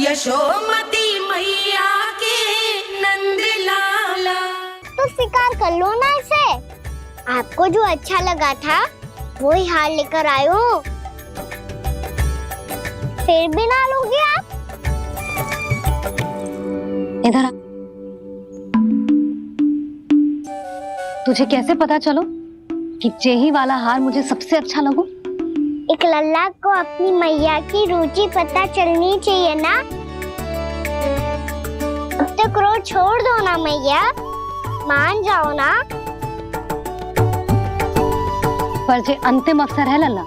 यशोमती मैया के नंद लाला। तो स्वीकार कर लो ना इसे। आपको जो अच्छा लगा था वही हार लेकर आए हो। फिर भी ना लोगे आप? इधर आ। तुझे कैसे पता चलो कि जेही वाला हार मुझे सबसे अच्छा लगो? एक लल्ला को अपनी मैया की रुचि पता चलनी चाहिए ना। अब तक क्रोध छोड़ दो ना मैया, मान जाओ ना। पर जे अंतिम अवसर है लल्ला,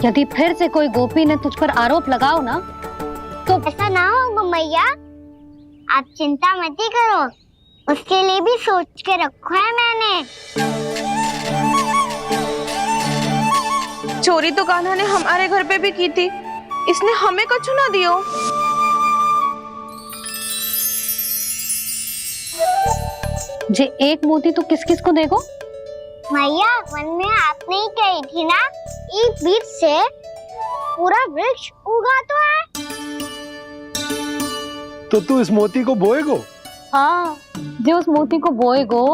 यदि फिर से कोई गोपी ने तुझ पर आरोप लगाओ ना तो ऐसा ना होगा मैया, आप चिंता मत करो, उसके लिए भी सोच के रखा है मैंने। चोरी तो कान्हा ने हमारे घर पे भी की थी, इसने हमें कछु ना दियो। जे एक मोती तो किस किस को देगो? मैया मन में आपने ही कही थी ना, एक बीज से पूरा वृक्ष उगा तो है। तो तू इस मोती को बोएगो? हाँ, जो उस मोती को बोएगो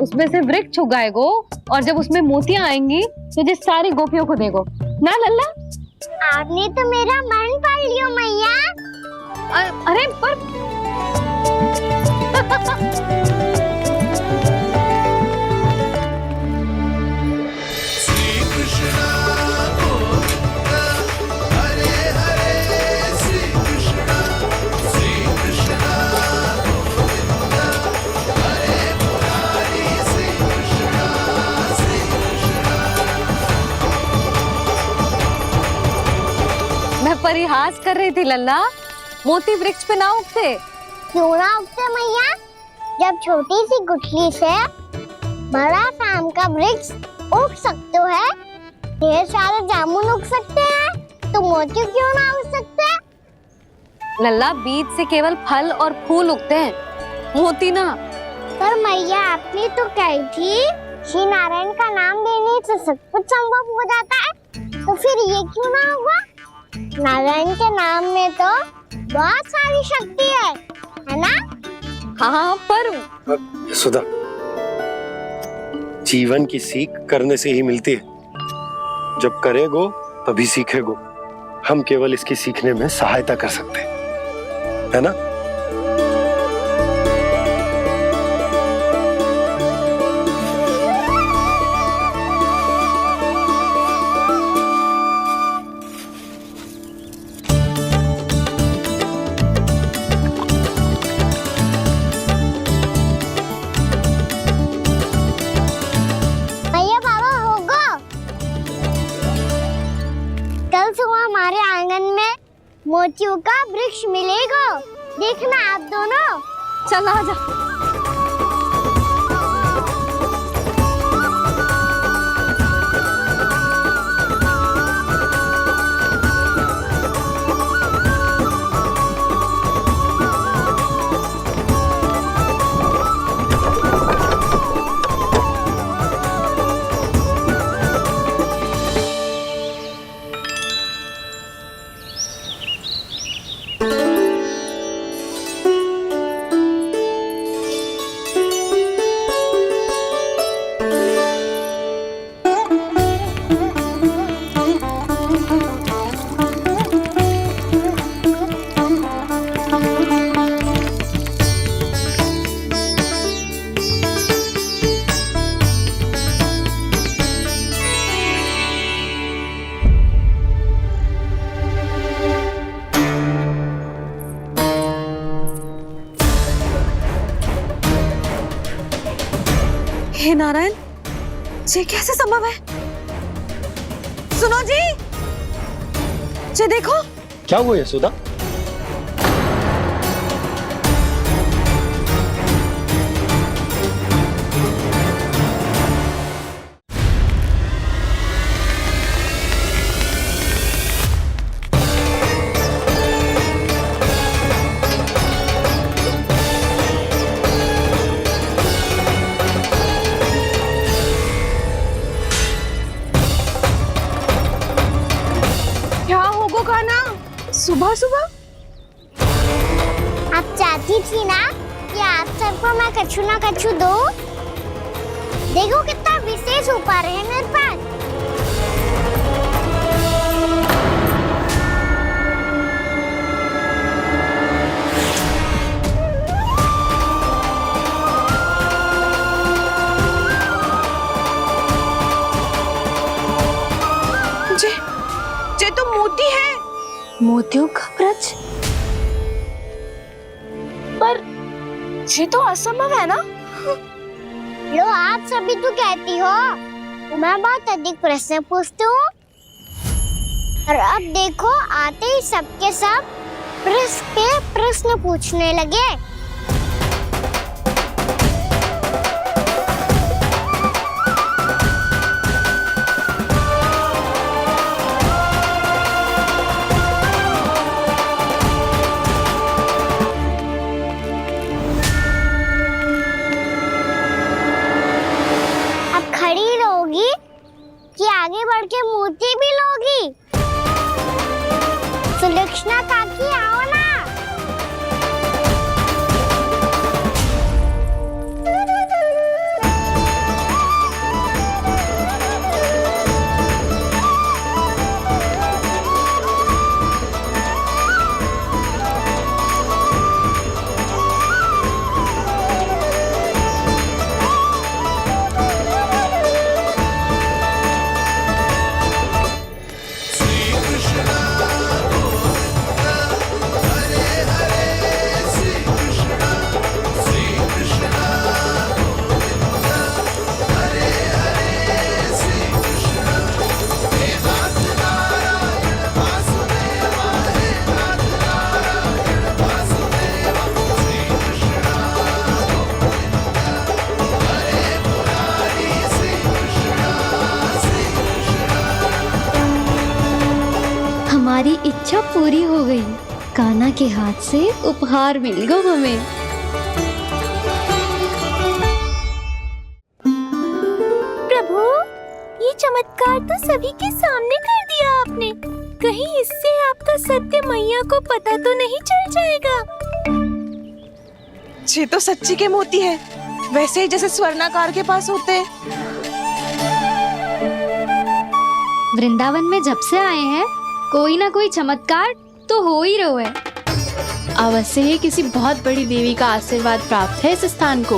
उसमें से वृक्ष उगाएगो, और जब उसमें मोतियां आएंगी तो जो सारी गोपियों को देगो ना लल्ला। आपने तो मेरा मन पढ़ लियो मैया। अरे पर मैं परिहास कर रही थी लल्ला, मोती वृक्ष पे ना उगते। क्यों ना उगते मैया? जब छोटी सी गुठली से बड़ा आम का वृक्ष उग सकते है, ढेर सारे जामुन उग सकते हैं, तो मोती क्यों ना उग सकते? लल्ला, बीज से केवल फल और फूल उगते हैं, मोती ना। पर मैया आपने तो कही थी श्री नारायण का नाम लेने से सब कुछ संभव हो जाता है, तो फिर ये क्यों ना होगा? नारायण के नाम में तो बहुत सारी शक्ति है ना? हाँ, पर सुधा, जीवन की सीख करने से ही मिलती है। जब करेगो तभी सीखेगो। हम केवल इसकी सीखने में सहायता कर सकते हैं, है ना? हमारे आंगन में मोतियों का वृक्ष मिलेगा, देखना आप दोनों। चल आजा। हे नारायण, ये कैसे संभव है? सुनो जी, ये देखो। क्या हुआ यशोदा? सुबह सुबह थी ना कि आप सबको मैं कछु ना कछु दूं। देखो कितना विशेष उपहार है मेरे पास। जे तो मोती है। मोतियों का ब्रज, पर ये तो असंभव है ना। लो आप सभी तो कहती हो मैं बहुत अधिक प्रश्न पूछती हूँ, और अब देखो आते ही सबके सब प्रश्न पे प्रश्न पूछने लगे। खड़ी रहोगी कि आगे बढ़ के मूर्ति भी लोगी? सुलक्षणा काकी आओ ना। हमारी इच्छा पूरी हो गई। कान्हा के हाथ से उपहार मिल गया हमें। प्रभु, ये चमत्कार तो सभी के सामने कर दिया आपने। कहीं इससे आपका सत्य मैया को पता तो नहीं चल जाएगा? ये तो सच्ची के मोती है, वैसे ही जैसे स्वर्णाकार के पास होते हैं। वृंदावन में जब से आए हैं कोई ना कोई चमत्कार तो हो ही रहा है। अवश्य ही किसी बहुत बड़ी देवी का आशीर्वाद प्राप्त है इस स्थान को।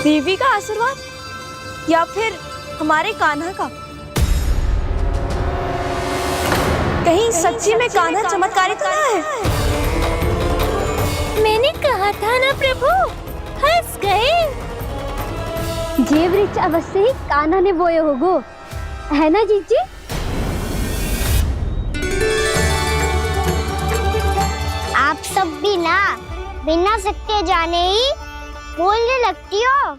देवी का आशीर्वाद या फिर हमारे कान्हा का? कहीं सच्ची में कान्हा चमत्कारी तो ना है? मैंने कहा था ना प्रभु, हंस गए। ये वृक्ष अवश्य ही कान्हा ने बोए होगो, है ना जीजी? आप सब भी ना बिना सत्य जाने ही बोलने लगती हो।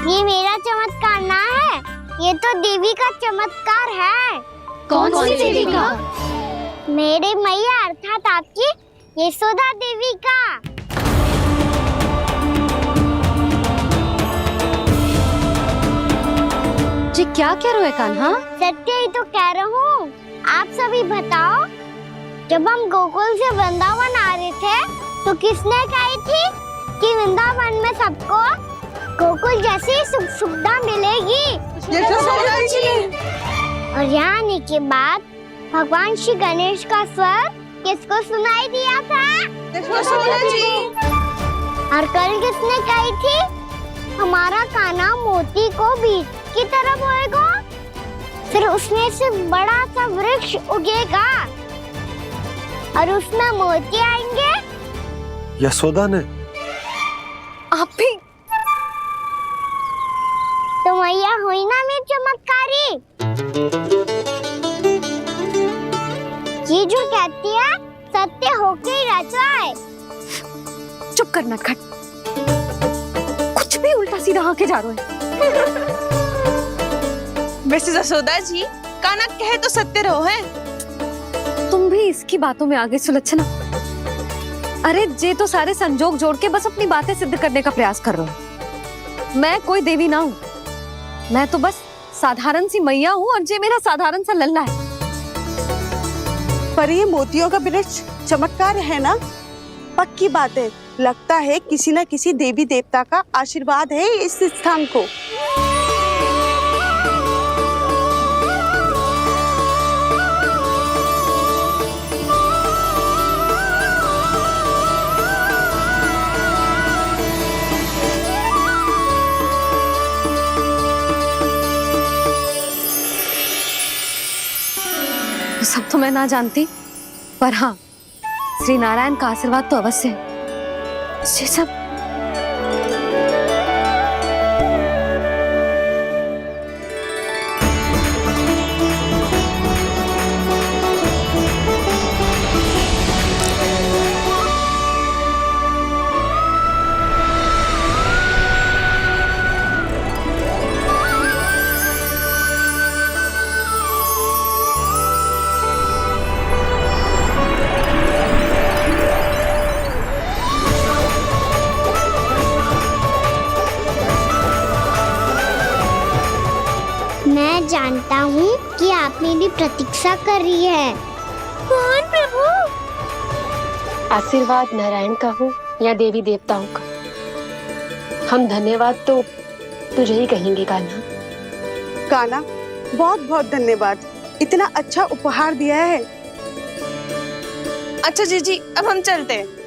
ये मेरा चमत्कार ना है, ये तो देवी का चमत्कार है। कौन सी देवी का? मेरे मैया अर्थात आपकी यशोदा देवी का। जी क्या कह रहे हो कान्हा? सत्य ही तो कह रहा हूँ। आप सभी बताओ, जब हम गोकुल से वृंदावन आ रहे थे तो किसने कही थी कि वृंदावन में सबको गोकुल जैसी सुख सुविधा मिलेगी? यशोदा जी। और यहाँ आने के बाद भगवान श्री गणेश का स्वर किसको सुनाई दिया था? यशोदा जी। और कल किसने कही थी हमारा कान्हा मोती को बीज की तरह बोएगा, फिर उसमें से बड़ा सा वृक्ष उगेगा और उसमें मोती आएंगे? यशोदा ने? आप भी? तो मैया हुई ना मेरी चमत्कारी। ये जो कहती है सत्य होके ही रहता है। चुप करना खट, कुछ भी उल्टा सीधा आके जा रहे हो। वैसे यशोदा जी, कान्हा कहे तो सत्य रहो है। तुम भी इसकी बातों में आगे सुलझना। अरे जे तो सारे संजोग जोड़ के बस अपनी बातें सिद्ध करने का प्रयास कर रहे हो। मैं कोई देवी ना हूँ, मैं तो बस साधारण सी मैया हूँ और ये मेरा साधारण सा लल्ला है। पर ये मोतियों का वृक्ष चमत्कार है ना? पक्की बात है, लगता है किसी न किसी देवी देवता का आशीर्वाद है इस स्थान को। सब तो मैं ना जानती, पर हाँ, श्री नारायण का आशीर्वाद तो अवश्य है। ये सब मैं जानता हूँ कि आप मेरी प्रतीक्षा कर रही है। कौन प्रभु? आशीर्वाद नारायण का हो या देवी देवताओं का, हम धन्यवाद तो तुझे ही कहेंगे कान्हा। कान्हा, बहुत बहुत धन्यवाद, इतना अच्छा उपहार दिया है। अच्छा जीजी, अब हम चलते हैं।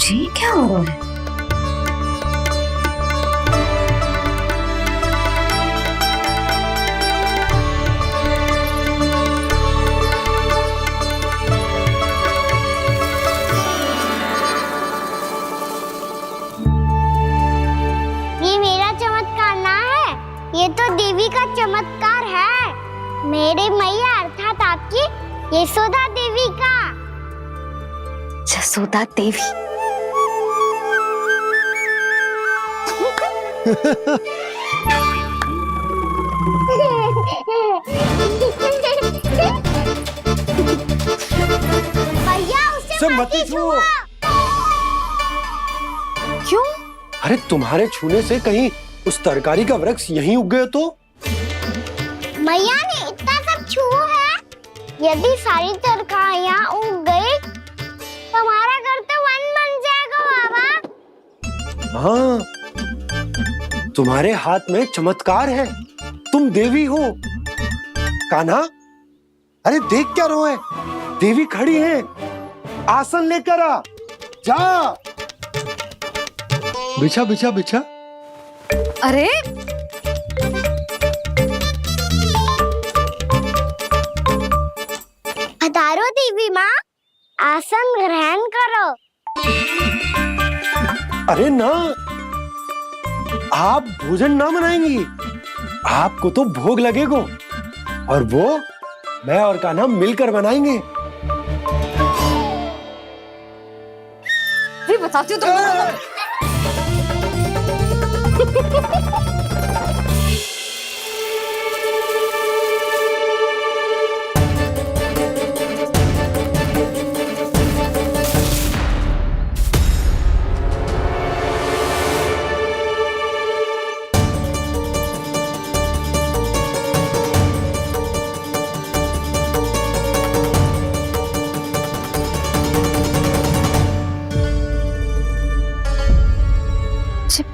ये क्या हो रहा है? ये मेरा चमत्कार ना है, ये तो देवी का चमत्कार है। मेरे मैया अर्थात आपकी यशोदा देवी का। जसोदा देवी। भैया उसे मत छुओ। क्यों? अरे तुम्हारे छूने से कहीं उस तरकारी का वृक्ष यहीं उग गए तो? मैया ने इतना सब छुआ है। यदि सारी तरकारियां उग गई तो हमारा घर तो वन बन जाएगा बाबा। हाँ, तुम्हारे हाथ में चमत्कार है, तुम देवी हो। कान्हा, अरे देख क्या रोए, देवी खड़ी है, आसन लेकर आ, जा। बिछा बिछा बिछा। अरे पधारो देवी माँ, आसन ग्रहण करो। अरे ना, आप भोजन ना बनाएंगी, आपको तो भोग लगेगा और वो मैं और कान्हा मिलकर बनाएंगे। भी बताती हूँ तुम।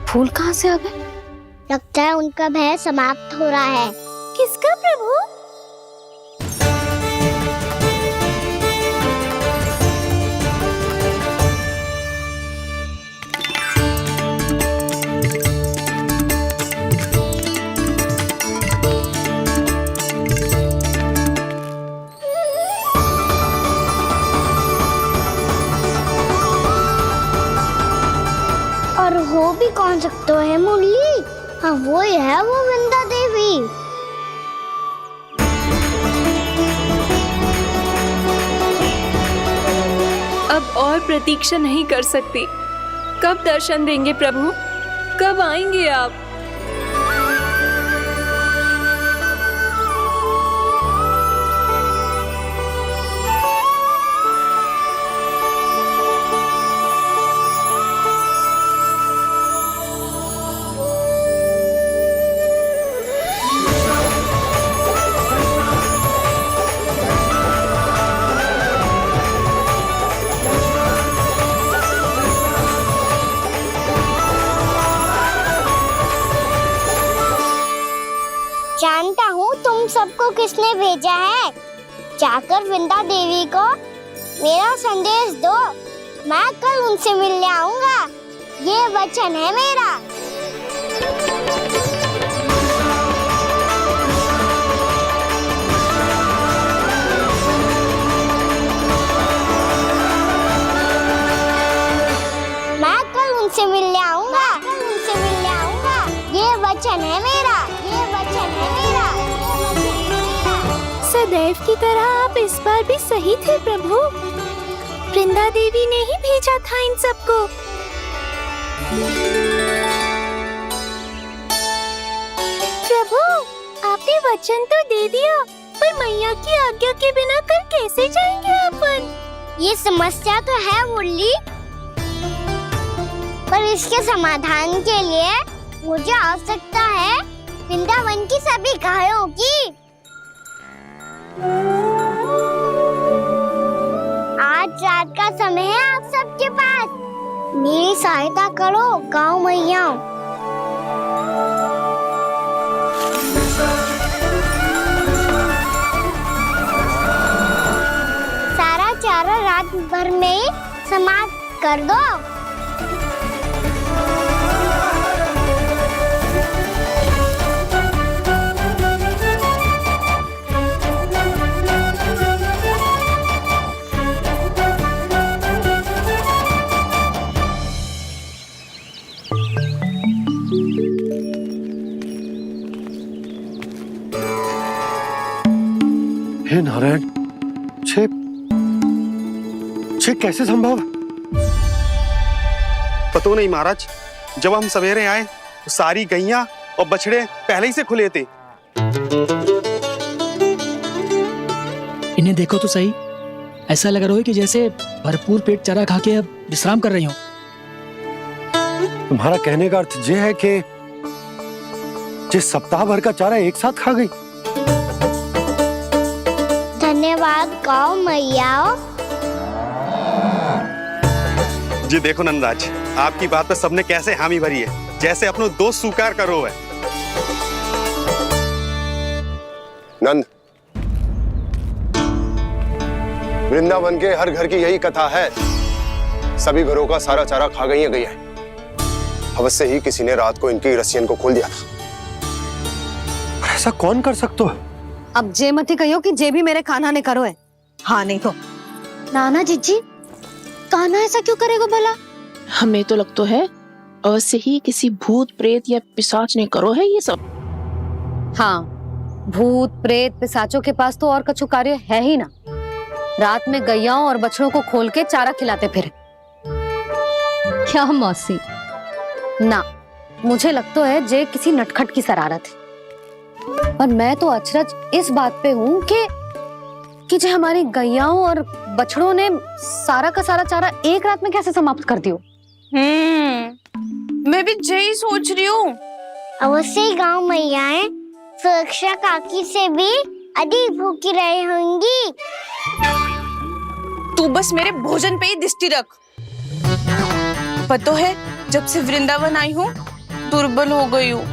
फूल कहाँ से आ गए? लगता है उनका भय समाप्त हो रहा है। किसका प्रभु? कौन सकते है मुरली? हाँ वो ही है, वो वृंदा देवी। अब और प्रतीक्षा नहीं कर सकती। कब दर्शन देंगे प्रभु? कब आएंगे आप? जानता हूँ तुम सबको किसने भेजा है। जाकर वृंदा देवी को मेरा संदेश दो, मैं कल उनसे मिलने आऊंगा। ये वचन है मेरा। मैं कल उनसे मिलने आऊंगा। ये वचन है मेरा। सदैव की तरह आप इस बार भी सही थे प्रभु। वृंदा देवी ने ही भेजा था इन सबको। प्रभु, आपने वचन तो दे दिया, पर मैया की आज्ञा के बिना कल कैसे जाएंगे अपन? ये समस्या तो है मुरली, पर इसके समाधान के लिए मुझे आवश्यकता है वृंदावन की सभी गायों की। आज रात का समय है आप सबके पास। मेरी सहायता करो गाँव मैया। सारा चारा रात भर में ही समाप्त कर दो। हे नारायण, छे कैसे संभव? पता नहीं महाराज, जब हम सवेरे आए तो सारी गैया और बछड़े पहले ही से खुले थे। इन्हें देखो तो सही, ऐसा लग रहा है कि जैसे भरपूर पेट चारा खा के अब विश्राम कर रही हो। तुम्हारा कहने का अर्थ यह है कि जिस सप्ताह भर का चारा एक साथ खा गई। धन्यवाद गाँव मैया। जी देखो नंदराज, आपकी बात पे सबने कैसे हामी भरी है, जैसे अपनो दोस्त स्वीकार करो है। नंद, वृंदावन के हर घर की यही कथा है। सभी घरों का सारा चारा खा गई है। अवश्य ही किसी ने रात को इनकी रस्सियन को खोल दिया था। ऐसा कौन कर सकते हो? अब जे मती कहो कि जे भी मेरे कान्हा ने करो है। हाँ नहीं तो नाना जीजी, कान्हा ऐसा क्यों करेगा भला? हमें तो लगता है अवश्य ही किसी भूत प्रेत या पिशाच ने करो है ये सब। हाँ, भूत प्रेत पिशाचों के पास तो और कछु कार्य है ही ना। रात में गैयाओं और बछड़ों को खोल के चारा खिलाते फिर। क्या मौसी? ना, मुझे लगता है जे किसी नटखट की शरारत है। पर मैं तो अचरज इस बात पे हूँ कि जो हमारी गैयाओं और बछड़ों ने सारा का सारा चारा एक रात में कैसे समाप्त कर दियो। मैं भी यही सोच रही हूँ। अवश्य ही गाँव मैयाएं सुरक्षा काकी से भी अधिक भूखी रही होंगी। तू बस मेरे भोजन पे ही दृष्टि रख। पता है, जब से वृंदावन आई हूँ दुर्बल हो गई हूँ।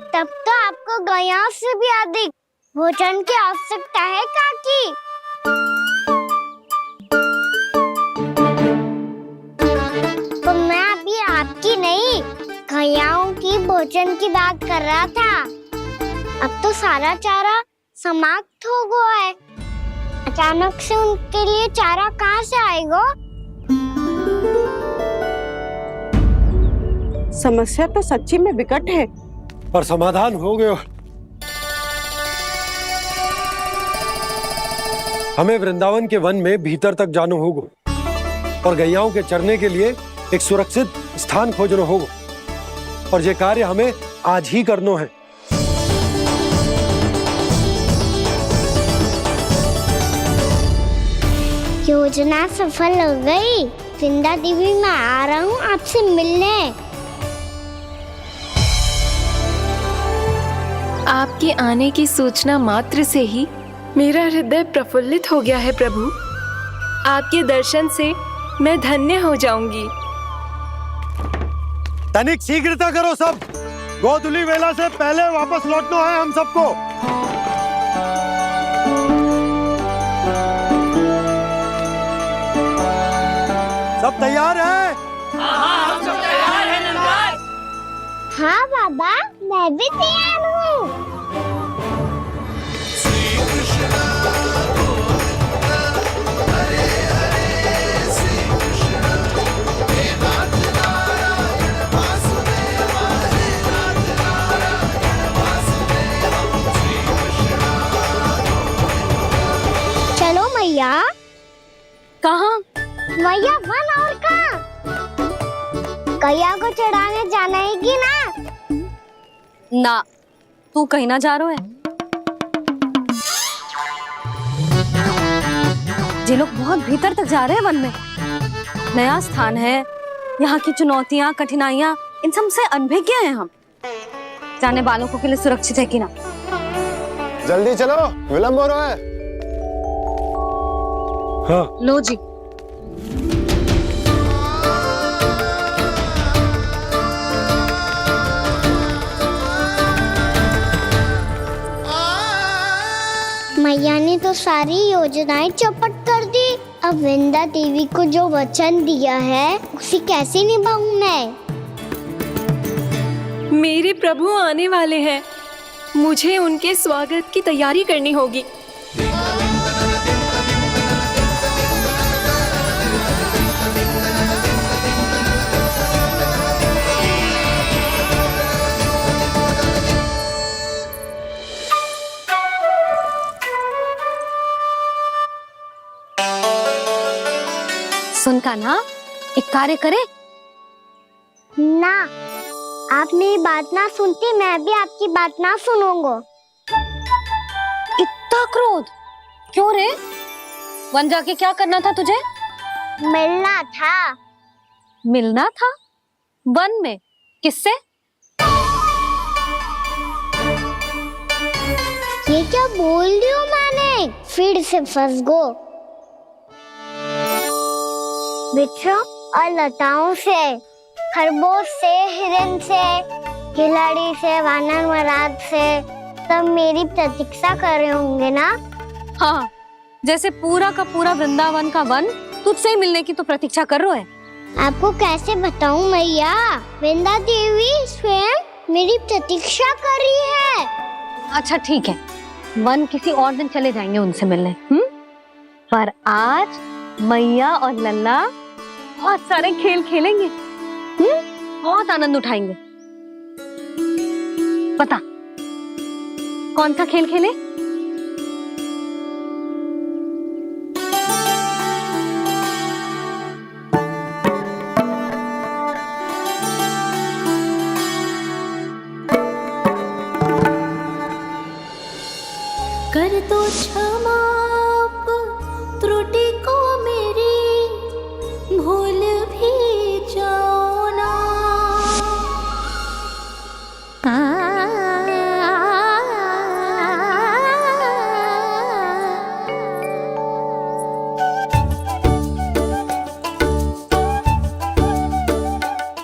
तब तो आपको गैयाओं से भी अधिक भोजन की आवश्यकता है काकी। तो मैं अभी आपकी नहीं, गैयाओं की भोजन की बात कर रहा था। अब तो सारा चारा समाप्त हो गया है। अचानक से उनके लिए चारा कहाँ से आएगा? समस्या तो सच्ची में विकट है, पर समाधान हो गयो। हमें वृंदावन के वन में भीतर तक जानो होगा और गैयाओं के चरने के लिए एक सुरक्षित स्थान खोजनो होगा, और ये कार्य हमें आज ही करनो है। योजना सफल हो गई। वृंदा देवी, मैं आ रहा हूँ आपसे मिलने। आपके आने की सूचना मात्र से ही मेरा हृदय प्रफुल्लित हो गया है प्रभु। आपके दर्शन से मैं धन्य हो जाऊंगी। तनिक शीघ्रता करो सब, गोधुली वेला से पहले वापस लौटना है हम सबको। सब तैयार है? हाँ, हम सब तैयार हैं नंदराज। हाँ बाबा, मैं भी तैयार हूँ। चलो मैया। कहाँ? मैया वन और कहाँ? गैया को चढ़ाने जाना है कि ना? ना, तू कहीं ना जा रहा है। ये लोग बहुत भीतर तक जा रहे हैं वन में। नया स्थान है, यहाँ की चुनौतियाँ, कठिनाइयाँ, इन सब से अनभिज्ञ हैं हम। जाने वालों को के लिए सुरक्षित है कि ना? जल्दी चलो, विलंब हो रहा है। हाँ। लो जी। मैया ने तो सारी योजनाएं चौपट कर दी। अब वृंदा देवी को जो वचन दिया है उसे कैसे निभाऊं मैं? मेरे प्रभु आने वाले हैं, मुझे उनके स्वागत की तैयारी करनी होगी। सुन कान्हा, एक कार्य करे ना, आप मेरी बात ना सुनती, मैं भी आपकी बात ना सुनूंगा। इतना क्रोध क्यों रे? वन जाके क्या करना था तुझे? मिलना था। मिलना था? वन में? किससे? ये क्या बोल रही हूँ मैंने? फिर से फंस गो। वृक्षों और लताओं से, खरगोश से, हिरन से, खिलाड़ी से, वानर महाराज से, सब मेरी प्रतीक्षा कर रहे होंगे ना? हाँ, जैसे पूरा का पूरा वृंदावन का वन तुझसे ही मिलने की तो प्रतीक्षा कर रहा है। आपको कैसे बताऊं मैया? वृंदा देवी स्वयं मेरी प्रतीक्षा कर रही है। अच्छा ठीक है, वन किसी और दिन चले जाएंगे उनसे मिलने। पर आज मैया और लल्ला बहुत सारे खेल खेलेंगे। बहुत आनंद उठाएंगे। बता, कौन सा खेल खेले? कर दो क्षमा त्रुटि को मेरी, भूल भी जाओ ना।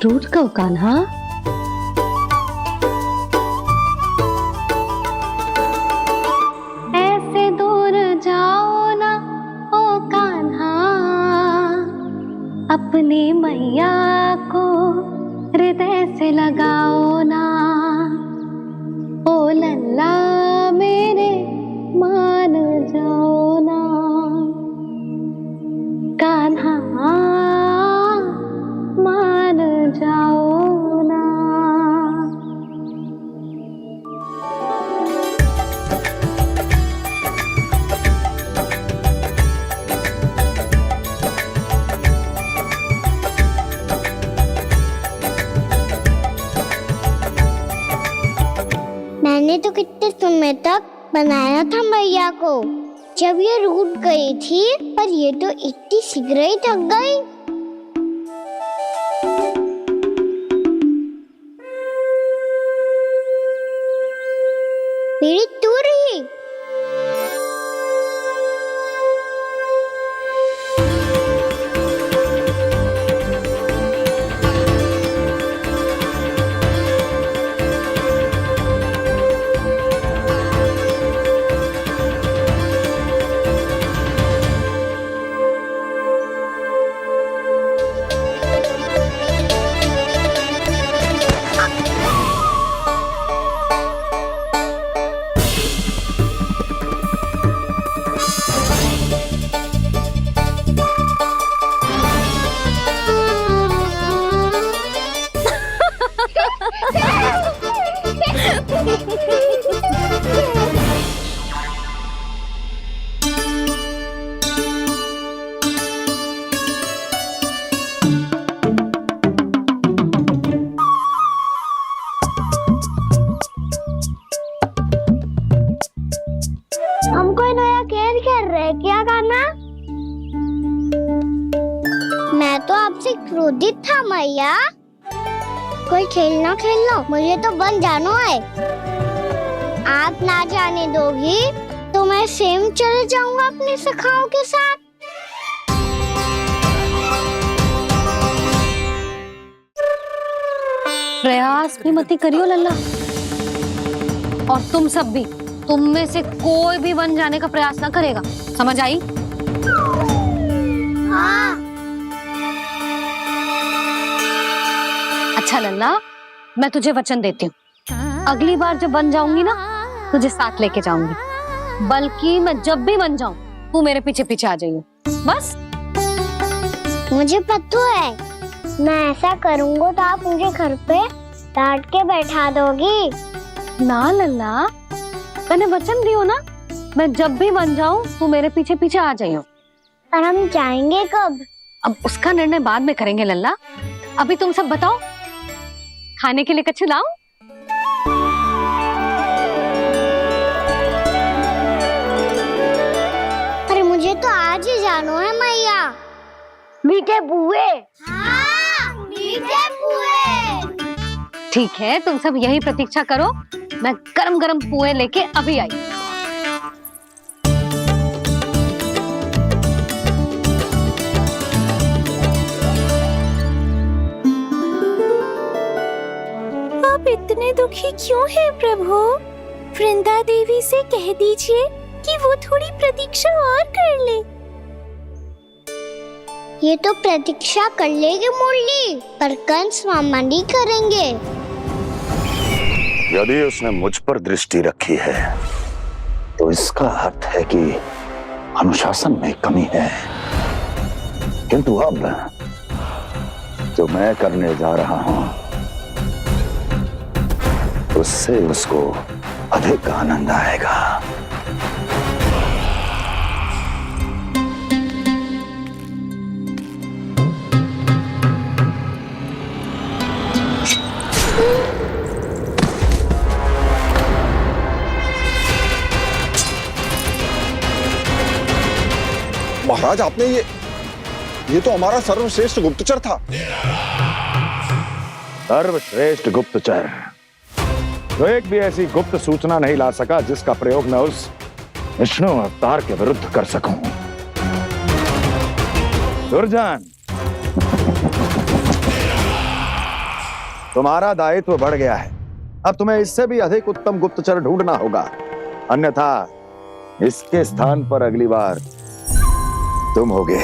टूट गओ कान्हा? ऐसे दूर जाओ ना ओ कान्हा, अपनी मैया को हृदय से लगाओ ना। ओ लल्ला मेरे मान जाओ ना, कान्हा मान जाओ ना। में तक बनाया था मैया को, जब ये रूठ गई थी, पर ये तो इतनी शीघ्र ही थक गई। मेरी तू रही। हम कोई नया खेल खेल रहे क्या कान्हा? मैं तो आपसे क्रोधित था मैया। कोई खेलना खेलना, मुझे तो बन जाना है। आप ना जाने दोगी तो मैं स्वयं चले जाऊंगा अपने सखाओं के साथ। प्रयास भी मत करियो लल्ला, और तुम सब भी, तुम में से कोई भी वन जाने का प्रयास ना करेगा, समझ आई? हाँ। अच्छा लल्ला, मैं तुझे वचन देती हूँ, अगली बार जब बन जाऊंगी ना, तुझे साथ लेके जाऊंगी। बल्कि मैं जब भी बन जाऊं, तू मेरे पीछे पीछे आ जाइए, बस। मुझे पता है, मैं ऐसा करूंगा तो आप मुझे घर पे डांट के बैठा दोगी। ना लल्ला, मैंने वचन दियो ना, मैं जब भी बन जाऊं, तू मेरे पीछे पीछे आ जाइयो। और हम जाएंगे कब? अब उसका निर्णय बाद में करेंगे लल्ला। अभी तुम सब बताओ, खाने के लिए कुछ लाऊं? अरे मुझे तो आज ही जाना है मैया। मीठे बुए। हाँ, मीठे बुए। ठीक है, तुम सब यही प्रतीक्षा करो, मैं गरम गरम पुए लेके अभी आई। आप इतने दुखी क्यों हैं प्रभु? वृंदा देवी से कह दीजिए कि वो थोड़ी प्रतीक्षा और कर ले। ये तो प्रतीक्षा कर लेगी मुरली, पर कंस मामा नहीं करेंगे। यदि उसने मुझ पर दृष्टि रखी है, तो इसका अर्थ है कि अनुशासन में कमी है। किंतु अब जो मैं करने जा रहा हूं, उससे उसको अधिक आनंद आएगा। महाराज, आपने ये तो हमारा सर्वश्रेष्ठ गुप्तचर था। सर्वश्रेष्ठ गुप्तचर, तो एक भी ऐसी गुप्त सूचना नहीं ला सका जिसका प्रयोग मैं उस विष्णु अवतार के विरुद्ध कर सकूं। दुर्जन, तुम्हारा दायित्व बढ़ गया है। अब तुम्हें इससे भी अधिक उत्तम गुप्तचर ढूंढना होगा, अन्यथा इसके स्थान पर अगली बार तुम होगे।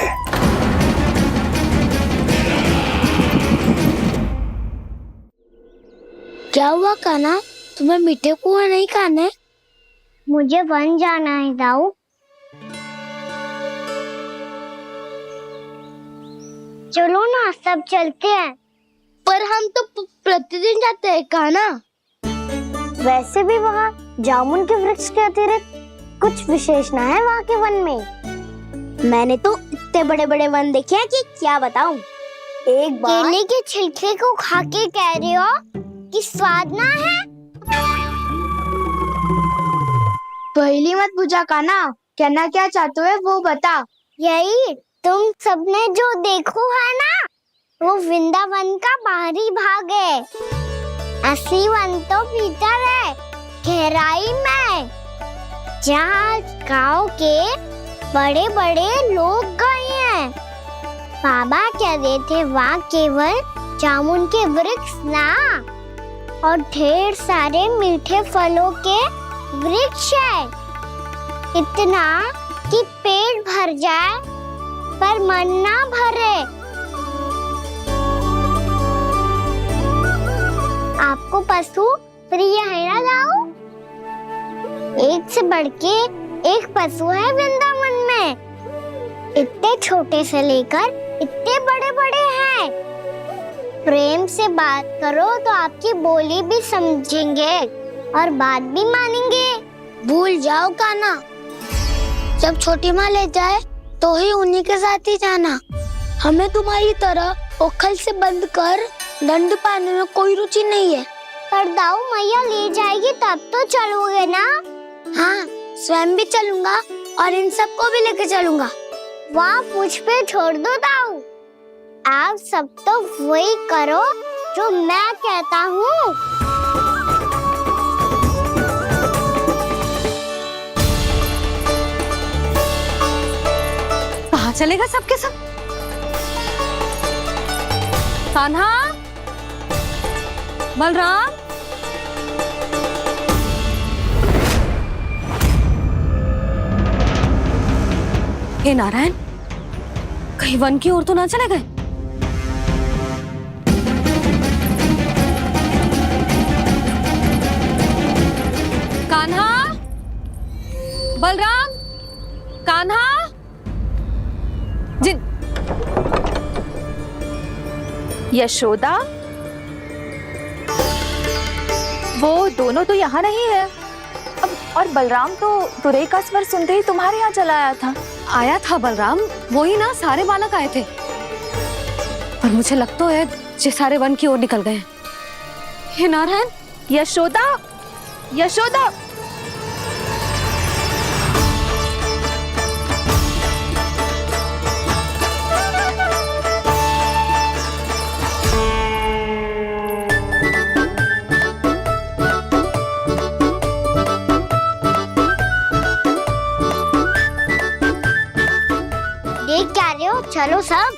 क्या हुआ कान्हा, तुम्हें मीठे कुआं नहीं खाने? मुझे वन जाना है दाऊ। चलो ना, सब चलते हैं। पर हम तो प्रतिदिन जाते हैं कान्हा। वैसे भी वहाँ जामुन के वृक्ष के अतिरिक्त कुछ विशेष ना है वहाँ के वन में। मैंने तो इतने बड़े बड़े वन देखे हैं कि क्या बताऊं। एक बार केले के छिलके को खा के कह रहे हो कि स्वाद ना है? पहली मत पूछा काना, कहना क्या चाहते हो वो बता। यही तुम सबने जो देखो है ना, वो वृंदावन का बाहरी भाग है। असली वन तो भीतर है, गहराई में, जहाँ गांव के बड़े बड़े लोग गए हैं। बाबा कह रहे थे वहाँ केवल जामुन के वृक्ष ना, और ढेर सारे मीठे फलों के वृक्ष है, इतना कि पेट भर जाए पर मन ना भरे। आपको पशु प्रिय है ना जाओ? एक से बढ़ के एक पशु है वृंदावन में, इतने छोटे से लेकर इतने बड़े बड़े हैं। प्रेम से बात करो तो आपकी बोली भी समझेंगे और बात भी मानेंगे। भूल जाओ काना, जब छोटी माँ ले जाए तो ही उन्हीं के साथ ही जाना। हमें तुम्हारी तरह ओखल से बंद कर दंड पाने में कोई रुचि नहीं है। पर दाऊ मैया ले जाएगी तब तो चलोगे ना? हाँ, स्वयं भी चलूंगा और इन सबको भी लेके चलूंगा। वहाँ मुझ पे छोड़ दो दाऊ, आप सब तो वही करो जो मैं कहता हूँ। कहाँ चलेगा सबके सब? कान्हा, बलराम, हे नारायण, कहीं वन की ओर तो ना चले गए? कान्हा, बलराम, कान्हा, जिन यशोदा, वो दोनों तो यहाँ नहीं है। अब और बलराम तो तुरई का स्वर सुनते ही तुम्हारे यहाँ चला आया था। आया था बलराम, वही ना सारे बालक आए थे, पर मुझे लगता है जे सारे वन की ओर निकल गए। हे नारायण, यशोदा, यशोदा, चलो सब,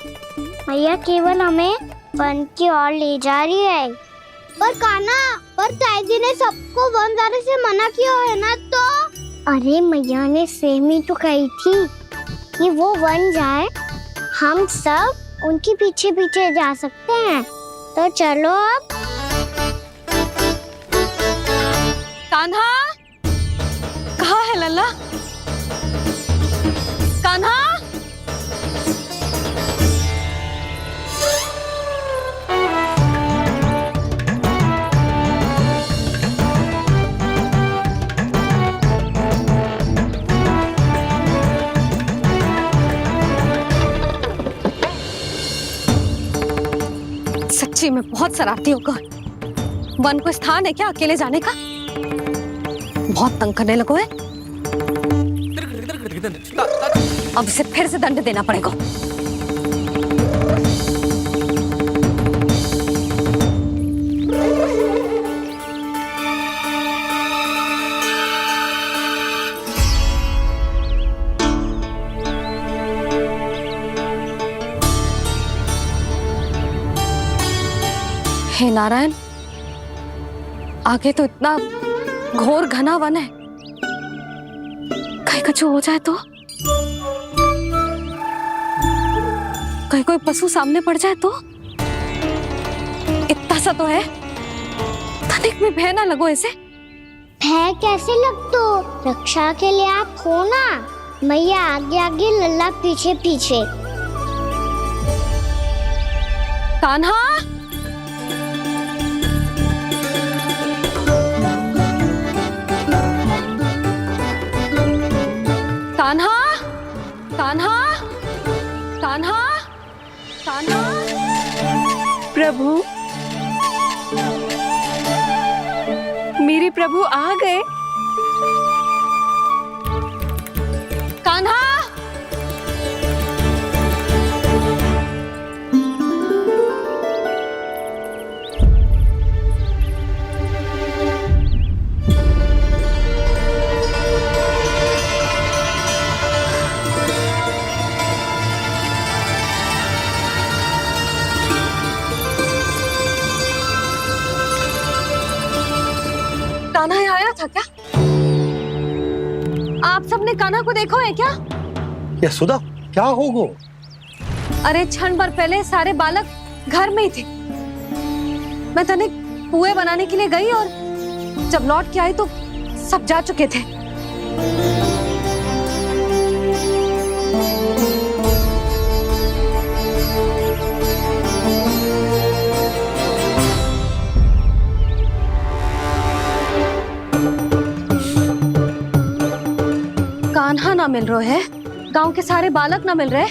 भैया केवल हमें वन की ओर ले जा रही है। पर काना, पर ताई जी ने सबको वन जाने से मना किया है ना तो? अरे मैया ने सेम ही तो कही थी कि वो वन जाए, हम सब उनके पीछे पीछे जा सकते हैं। तो चलो अब। कान्हा, कहाँ है लल्ला? कान्हा, सच्ची में बहुत शरारती होगा। वन को स्थान है क्या अकेले जाने का? बहुत तंग करने लगो है। अब इसे फिर से दंड देना पड़ेगा। हे नारायण, आगे तो इतना घोर घना वन है, कहीं कुछ हो जाए तो? कहीं कोई पशु सामने पड़ जाए तो? इतना सा तो है, तनिक में भय ना लगो ऐसे। भय कैसे लग तो? रक्षा के लिए आप हो ना। मैया आगे आगे, लल्ला पीछे पीछे। कान्हा, कान्हा, कान्हा, कान्हा, कान्हा। प्रभु, मेरे प्रभु आ गए। आपने कान्हा को देखो है क्या? यशोदा क्या होगो? अरे क्षण भर पहले सारे बालक घर में ही थे। मैं तनिक पुए बनाने के लिए गई और जब लौट के आई तो सब जा चुके थे। कान्हा ना मिल रहे है, गांव के सारे बालक ना मिल रहे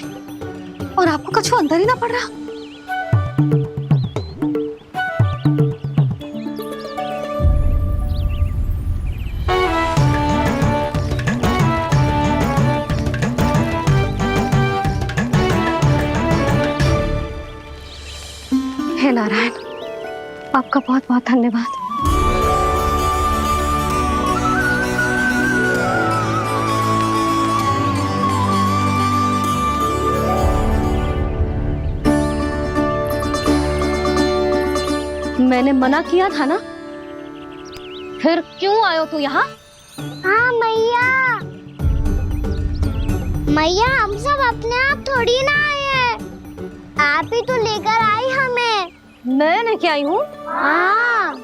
और आपको कछु अंदर ही ना पड़ रहा। हे नारायण, आपका बहुत बहुत धन्यवाद। मैंने मना किया था ना, फिर क्यों आयो तू यहाँ? हाँ मैया, मैया हम सब अपने आप थोड़ी ना आए हैं, आप ही तो लेकर आई हमें। मैं लेके आई हूँ? हाँ,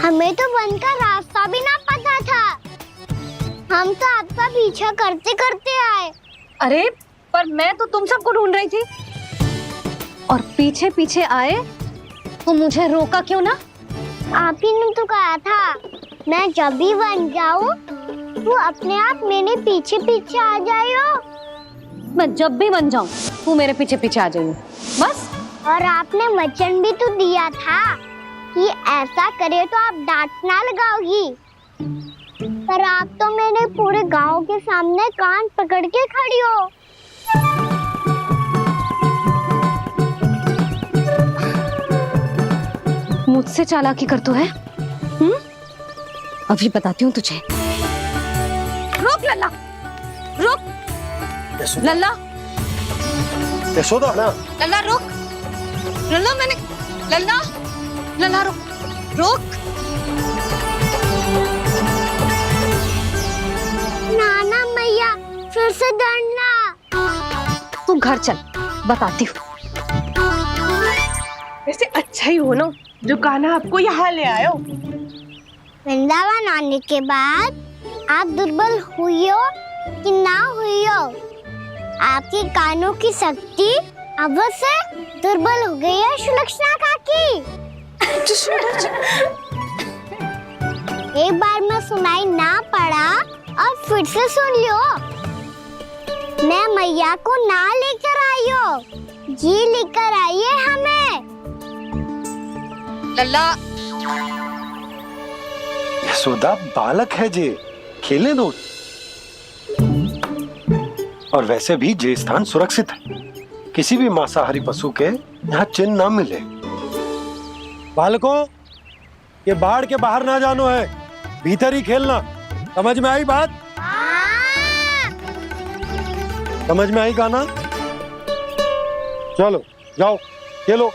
हमें तो वन का रास्ता भी ना पता था, हम तो आपका पीछा करते करते आए। अरे पर मैं तो तुम सबको ढूंढ रही थी और पीछे पीछे आए तो मुझे रोका क्यों ना? आप ही ने तो कहा था मैं जब भी बन जाऊं तू अपने आप मेरे पीछे पीछे आ जाइयो। मैं जब भी बन जाऊं तू मेरे पीछे पीछे आ जाइयो बस। और आपने वचन भी तो दिया था कि ऐसा करे तो आप डांट ना लगाओगी, पर आप तो मेरे पूरे गांव के सामने कान पकड़ के खड़ी हो। मुझसे चालाकी कर तू है? अभी बताती हूँ तुझे। रुक लल्ला, रुक लल्ला, यशोदा ना, लल्ला रुक, लल्ला मैंने, लल्ला, लल्ला रुक, रुक। नाना मैया फिर से डरना। तू घर चल, बताती हूँ। वैसे अच्छा ही हो ना जो कान्हा आपको यहाँ ले आयो। वृंदावन आने के बाद आप दुर्बल हुई हो कि ना हुई हो, आपके कानों की शक्ति अब से दुर्बल हो गई है सुलक्षणा काकी। एक बार में सुनाई ना पड़ा और फिर से सुन लो। मैं मैया को ना लेकर आई हो, जी लेकर आई है हमें। लल्ला, यशोदा बालक है जे, खेलने दो। और वैसे भी जे स्थान सुरक्षित है, किसी भी मांसाहारी पशु के यहाँ चिन्ह ना मिले। बालकों, ये बाढ़ के बाहर ना जानो है, भीतर ही खेलना। समझ में आई बात? समझ में आई कान्हा? चलो जाओ खेलो।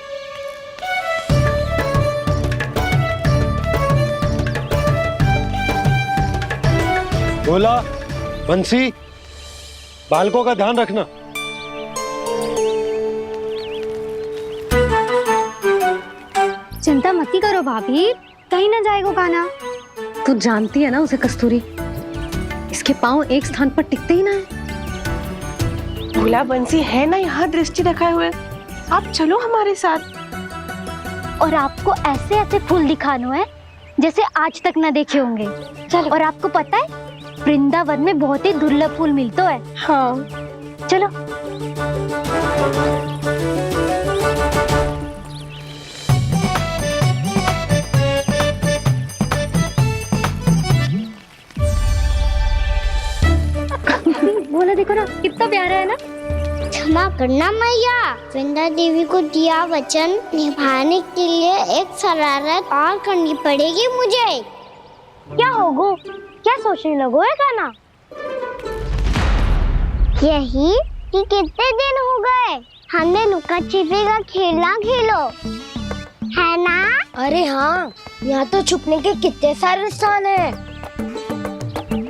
बोला बंसी, बालकों का ध्यान रखना। चिंता मत करो भाभी, कहीं ना जाएगा कान्हा। तू जानती है ना उसे कस्तूरी, इसके पांव एक स्थान पर टिकते ही ना है। भोला बंसी है ना यहाँ दृष्टि रखाए हुए, आप चलो हमारे साथ। और आपको ऐसे ऐसे फूल दिखानो है जैसे आज तक ना देखे होंगे। चलो। और आपको पता है वृंदावन में बहुत ही दुर्लभ फूल मिलते हैं। हाँ चलो। बोला देखो ना कितना प्यारा है ना। क्षमा करना मैया, वृंदा देवी को दिया वचन निभाने के लिए एक शरारत और करनी पड़ेगी मुझे। क्या होगो, क्या सोचने लगो है कान्हा? यही कि कितने दिन हो गए हमने लुका छिपी का खेलना खेलो, है ना? अरे हाँ, यहाँ तो छुपने के कितने सारे स्थान हैं।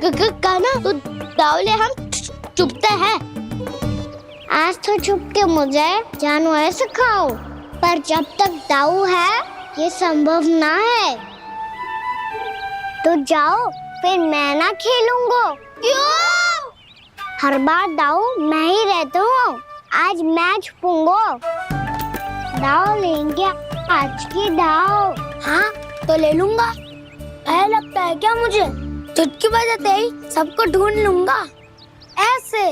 काना तो दावले हम चुपते हैं। आज तो छुप के मुझे जानवर सिखाओ, पर जब तक दाऊ है ये संभव ना है। तो जाओ, फिर मैं ना खेलूंगा। क्यों? हर बार दाऊ मैं ही रहता हूँ, आज मैं छुपूंगा। दाव लेंगे आज की दाव। हाँ तो ले लूंगा। ऐसा लगता है क्या मुझे? चुटकी बजाते ही सबको ढूंढ लूंगा ऐसे।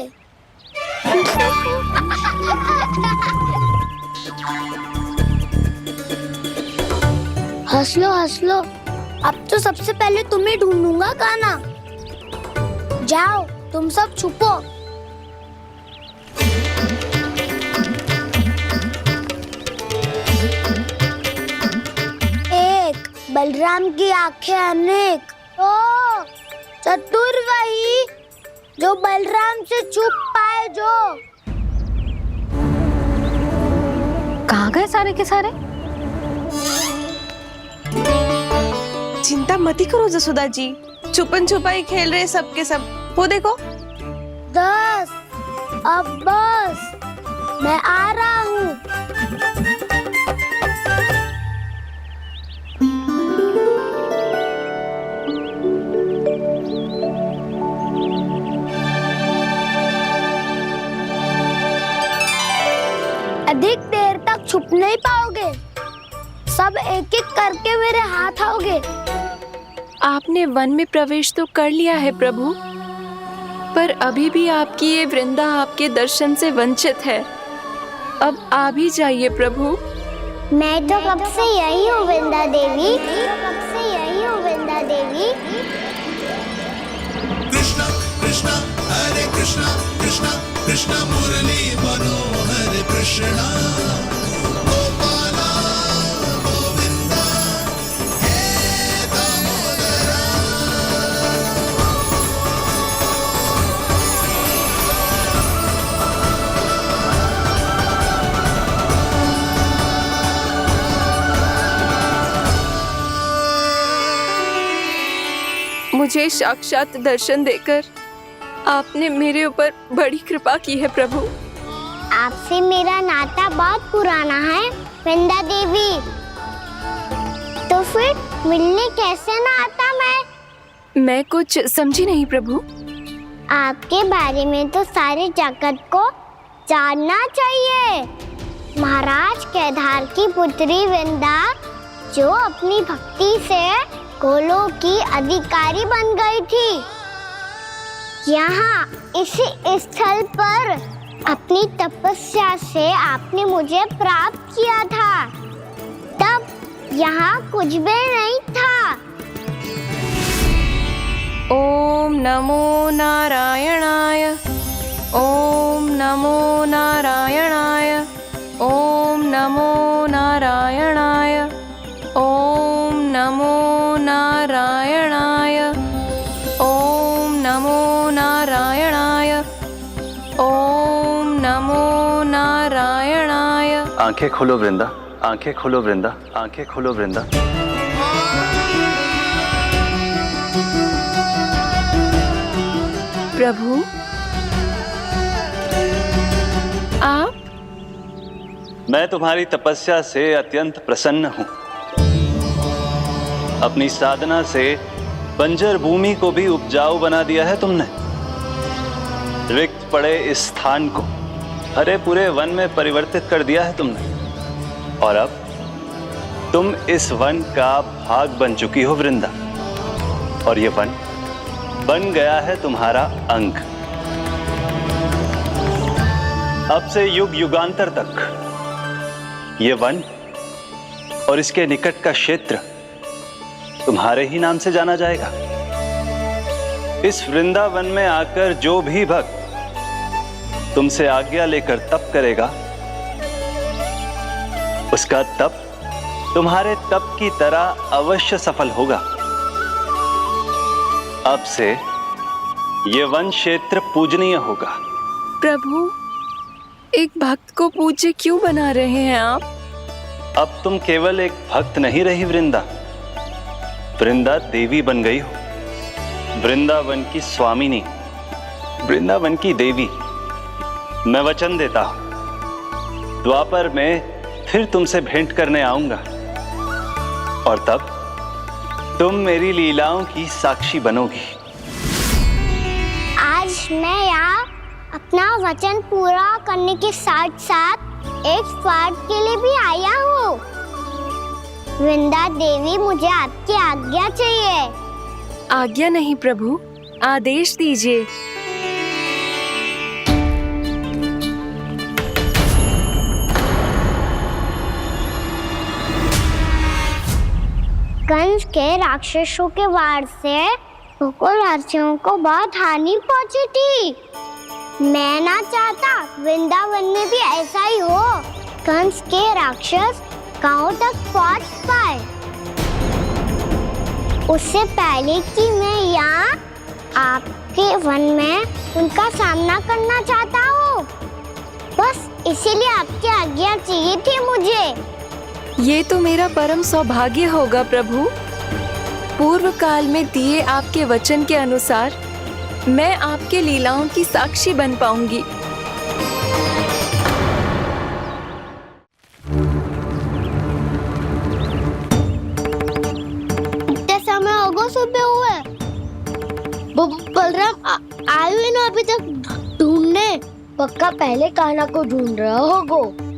हंस लो, अब तो सबसे पहले तुम्हें ढूंढूंगा काना। जाओ तुम सब छुपो। एक बलराम की आंखें अनेक। ओ चतुर वही जो बलराम से छुप पाए। जो कहाँ गए सारे के सारे? चिंता मत करो जसोदा जी, छुपन छुपाई खेल रहे सबके सब। वो देखो 10 अब बस, मैं आ रहा हूँ। अधिक देर तक छुप नहीं पाओगे, सब एक एक करके मेरे हाथ आओगे। आपने वन में प्रवेश तो कर लिया है प्रभु, पर अभी भी आपकी ये वृंदा आपके दर्शन से वंचित है। अब आप ही जाइए प्रभु। मैं तो कब से यही हूँ वृंदा देवी, कब से यही हूँ वृंदा देवी। कृष्णा कृष्णा हरे कृष्णा, कृष्णा कृष्णा मुरली मनोहर कृष्णा, गोपाला गोविंदा हे दामोदरा। मुझे साक्षात दर्शन देकर आपने मेरे ऊपर बड़ी कृपा की है प्रभु। आपसे मेरा नाता बहुत पुराना है वृंदा देवी, तो फिर मिलने कैसे ना आता मैं कुछ समझी नहीं प्रभु। आपके बारे में तो सारे जगत को जानना चाहिए। महाराज केदार की पुत्री वृंदा जो अपनी भक्ति से गोलों की अधिकारी बन गई थी, यहाँ इसी स्थल पर अपनी तपस्या से आपने मुझे प्राप्त किया था। तब यहाँ कुछ भी नहीं था। ओम नमो नारायणाय, ओम नमो नारायणाय, ओम नमो नारायणाय, ओम नमो नारायणाय, ओम नमो नारायणाय, ओम नमो नारायणाय। आंखें खोलो वृंदा, आंखें खोलो वृंदा, आंखें खोलो वृंदा। प्रभु आप? मैं तुम्हारी तपस्या से अत्यंत प्रसन्न हूं। अपनी साधना से बंजर भूमि को भी उपजाऊ बना दिया है तुमने। रिक्त पड़े इस स्थान को हरे पूरे वन में परिवर्तित कर दिया है तुमने, और अब तुम इस वन का भाग बन चुकी हो वृंदा, और ये वन बन गया है तुम्हारा अंग। अब से युग युगांतर तक ये वन और इसके निकट का क्षेत्र तुम्हारे ही नाम से जाना जाएगा। इस वृंदावन में आकर जो भी भक्त तुमसे आज्ञा लेकर तप करेगा, उसका तप तुम्हारे तप की तरह अवश्य सफल होगा। अब से ये वन क्षेत्र पूजनीय होगा। प्रभु, एक भक्त को पूज्य क्यों बना रहे हैं आप? अब तुम केवल एक भक्त नहीं रही वृंदा, वृंदा देवी बन गई हो। वृंदावन की स्वामिनी, वृंदावन की देवी, मैं वचन देता हूं द्वापर में फिर तुमसे भेंट करने आऊंगा और तब तुम मेरी लीलाओं की साक्षी बनोगी। आज मैं यहाँ अपना वचन पूरा करने के साथ साथ एक स्वार्थ के लिए भी आया हूँ। वृंदा देवी, मुझे आपकी आज्ञा चाहिए। आज्ञा नहीं प्रभु, आदेश दीजिए। कंस के राक्षसों के वार से गोकुलवासियों को बहुत हानि पहुंची थी। मैं ना चाहता वृंदावन में भी ऐसा ही हो, कंस के राक्षस गांव तक पहुंच पाए। उससे पहले कि मैं यहाँ आपके वन में उनका सामना करना चाहता हूँ। बस इसीलिए आपकी आज्ञा चाहिए थी मुझे। ये तो मेरा परम सौभाग्य होगा प्रभु। पूर्व काल में दिए आपके वचन के अनुसार मैं आपके लीलाओं की साक्षी बन पाऊंगी। इतने समय होगा सुबह हुए। बलराम आयु ना अभी तक ढूंढने, पक्का पहले कान्हा को ढूंढ रहा होगा।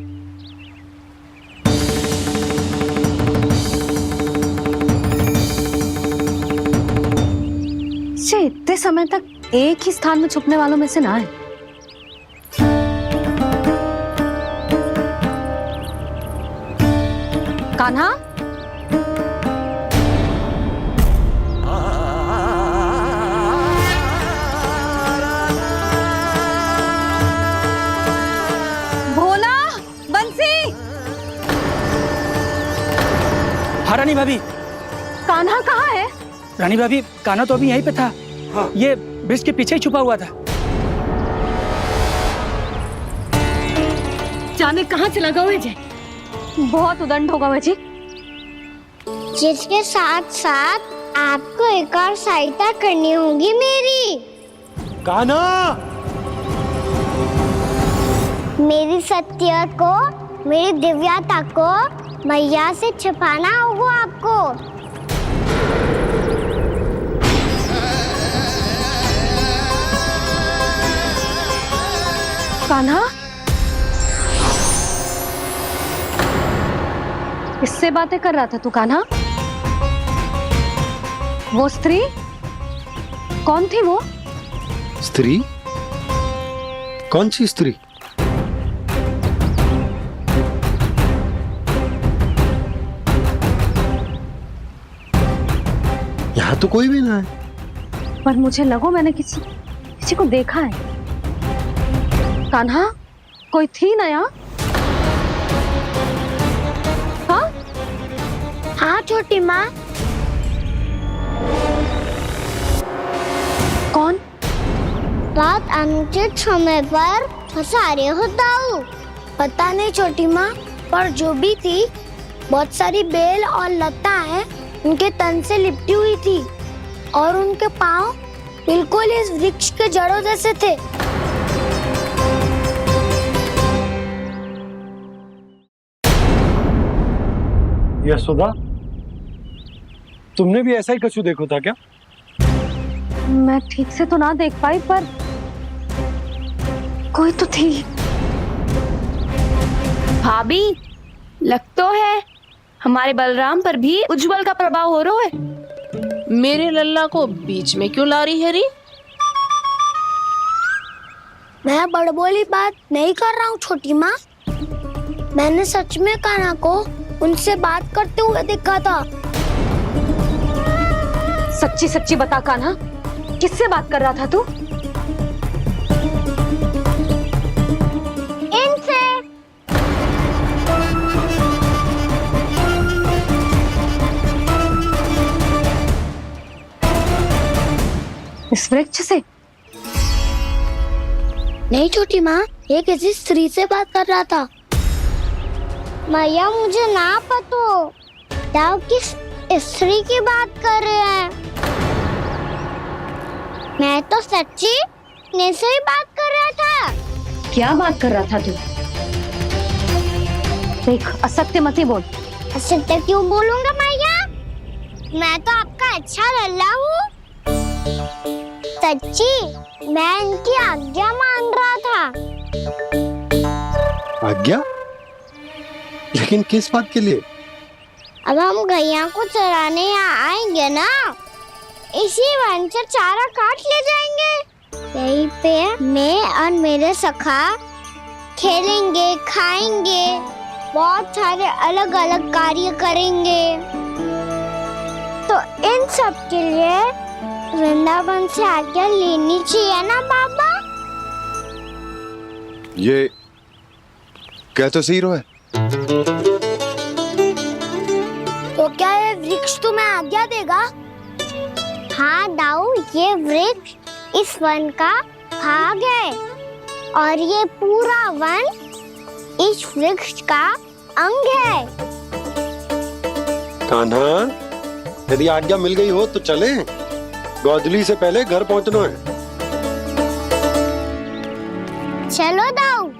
इतने समय तक एक ही स्थान में छुपने वालों में से ना है। कान्हा, भोला, बंसी। हाँ रानी भाभी। कान्हा कहाँ है? रानी भाभी, कान्हा तो अभी यहीं पे था। हाँ। ये ब्रिज के पीछे ही छुपा हुआ था। जाने कहाँ चला गया वह? बहुत उदंड होगा वह जी। जिसके साथ साथ आपको एक और सहायता करनी होगी मेरी। कान्हा, मेरी सत्य को, मेरी दिव्यता को मैया से छिपाना होगा आपको। कान्हा, किससे बातें कर रहा था तू कान्हा? वो स्त्री कौन थी? वो स्त्री? कौन सी स्त्री? यहाँ तो कोई भी ना है। पर मुझे लगो मैंने किसी को देखा है। कान्हा, कोई थी ना यहाँ? हाँ? हाँ छोटी माँ। कौन? रात अनुचित समय पर फंसारे होता हूँ। पता नहीं छोटी माँ, पर जो भी थी, बहुत सारी बेल और लता है उनके तन से लिपटी हुई थी और उनके पाँव बिल्कुल इस वृक्ष के जड़ों जैसे थे। यशोदा, तुमने भी ऐसा ही कछु देखो था क्या? मैं ठीक से तो ना देख पाई, पर कोई तो थी। भाभी, लग तो है हमारे बलराम पर भी उज्जवल का प्रभाव हो रहा है। मेरे लल्ला को बीच में क्यों ला रही है री? मैं बड़बोली बात नहीं कर रहा हूँ छोटी माँ। मैंने सच में कान्हा को उनसे बात करते हुए देखा था। सच्ची सच्ची बता कान्हा, किससे बात कर रहा था तू? इनसे। इस वृक्ष से? नहीं छोटी माँ, ये किसी स्त्री से बात कर रहा था। मैया, मुझे ना पता आप किस स्त्री की बात कर रहे हैं। मैं तो सच्ची अपने से ही बात कर रहा था। क्या बात कर रहा था तू? देख, असत्य मत ही बोल। असत्य क्यों बोलूंगा मैया? मैं तो आपका अच्छा लल्ला हूँ। सच्ची मैं इनकी आज्ञा मान रहा था। आज्ञा? लेकिन किस बात के लिए? अब हम गैया को चराने यहाँ आएंगे ना, इसी वन से चारा काट ले जाएंगे। यहीं पे मैं और मेरे सखा खेलेंगे, खाएंगे, बहुत सारे अलग अलग कार्य करेंगे। तो इन सब के लिए वृंदावन से आज्ञा लेनी चाहिए ना बाबा? ये क्या तो सही रो है। तो क्या ये वृक्ष तुम्हें आज्ञा देगा? हाँ दाऊ, ये वृक्ष इस वन का भाग है और ये पूरा वन इस वृक्ष का अंग है। कान्हा, यदि आज्ञा मिल गई हो तो चले। गोधली से पहले घर पहुंचना है। चलो दाऊ।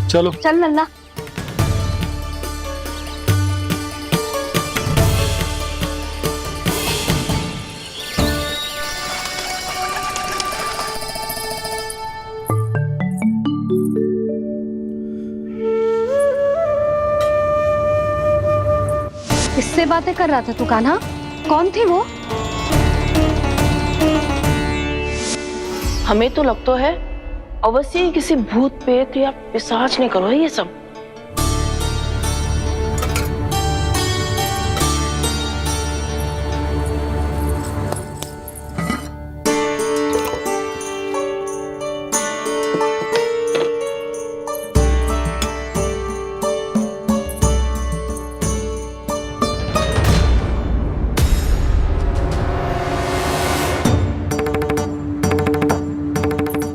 चलो चल लल्ला। किससे बातें कर रहा था तू कान्हा? कौन थे वो? हमें तो लगता है अवश्य ही किसी भूत प्रेत या पिशाच ने करो है ये सब।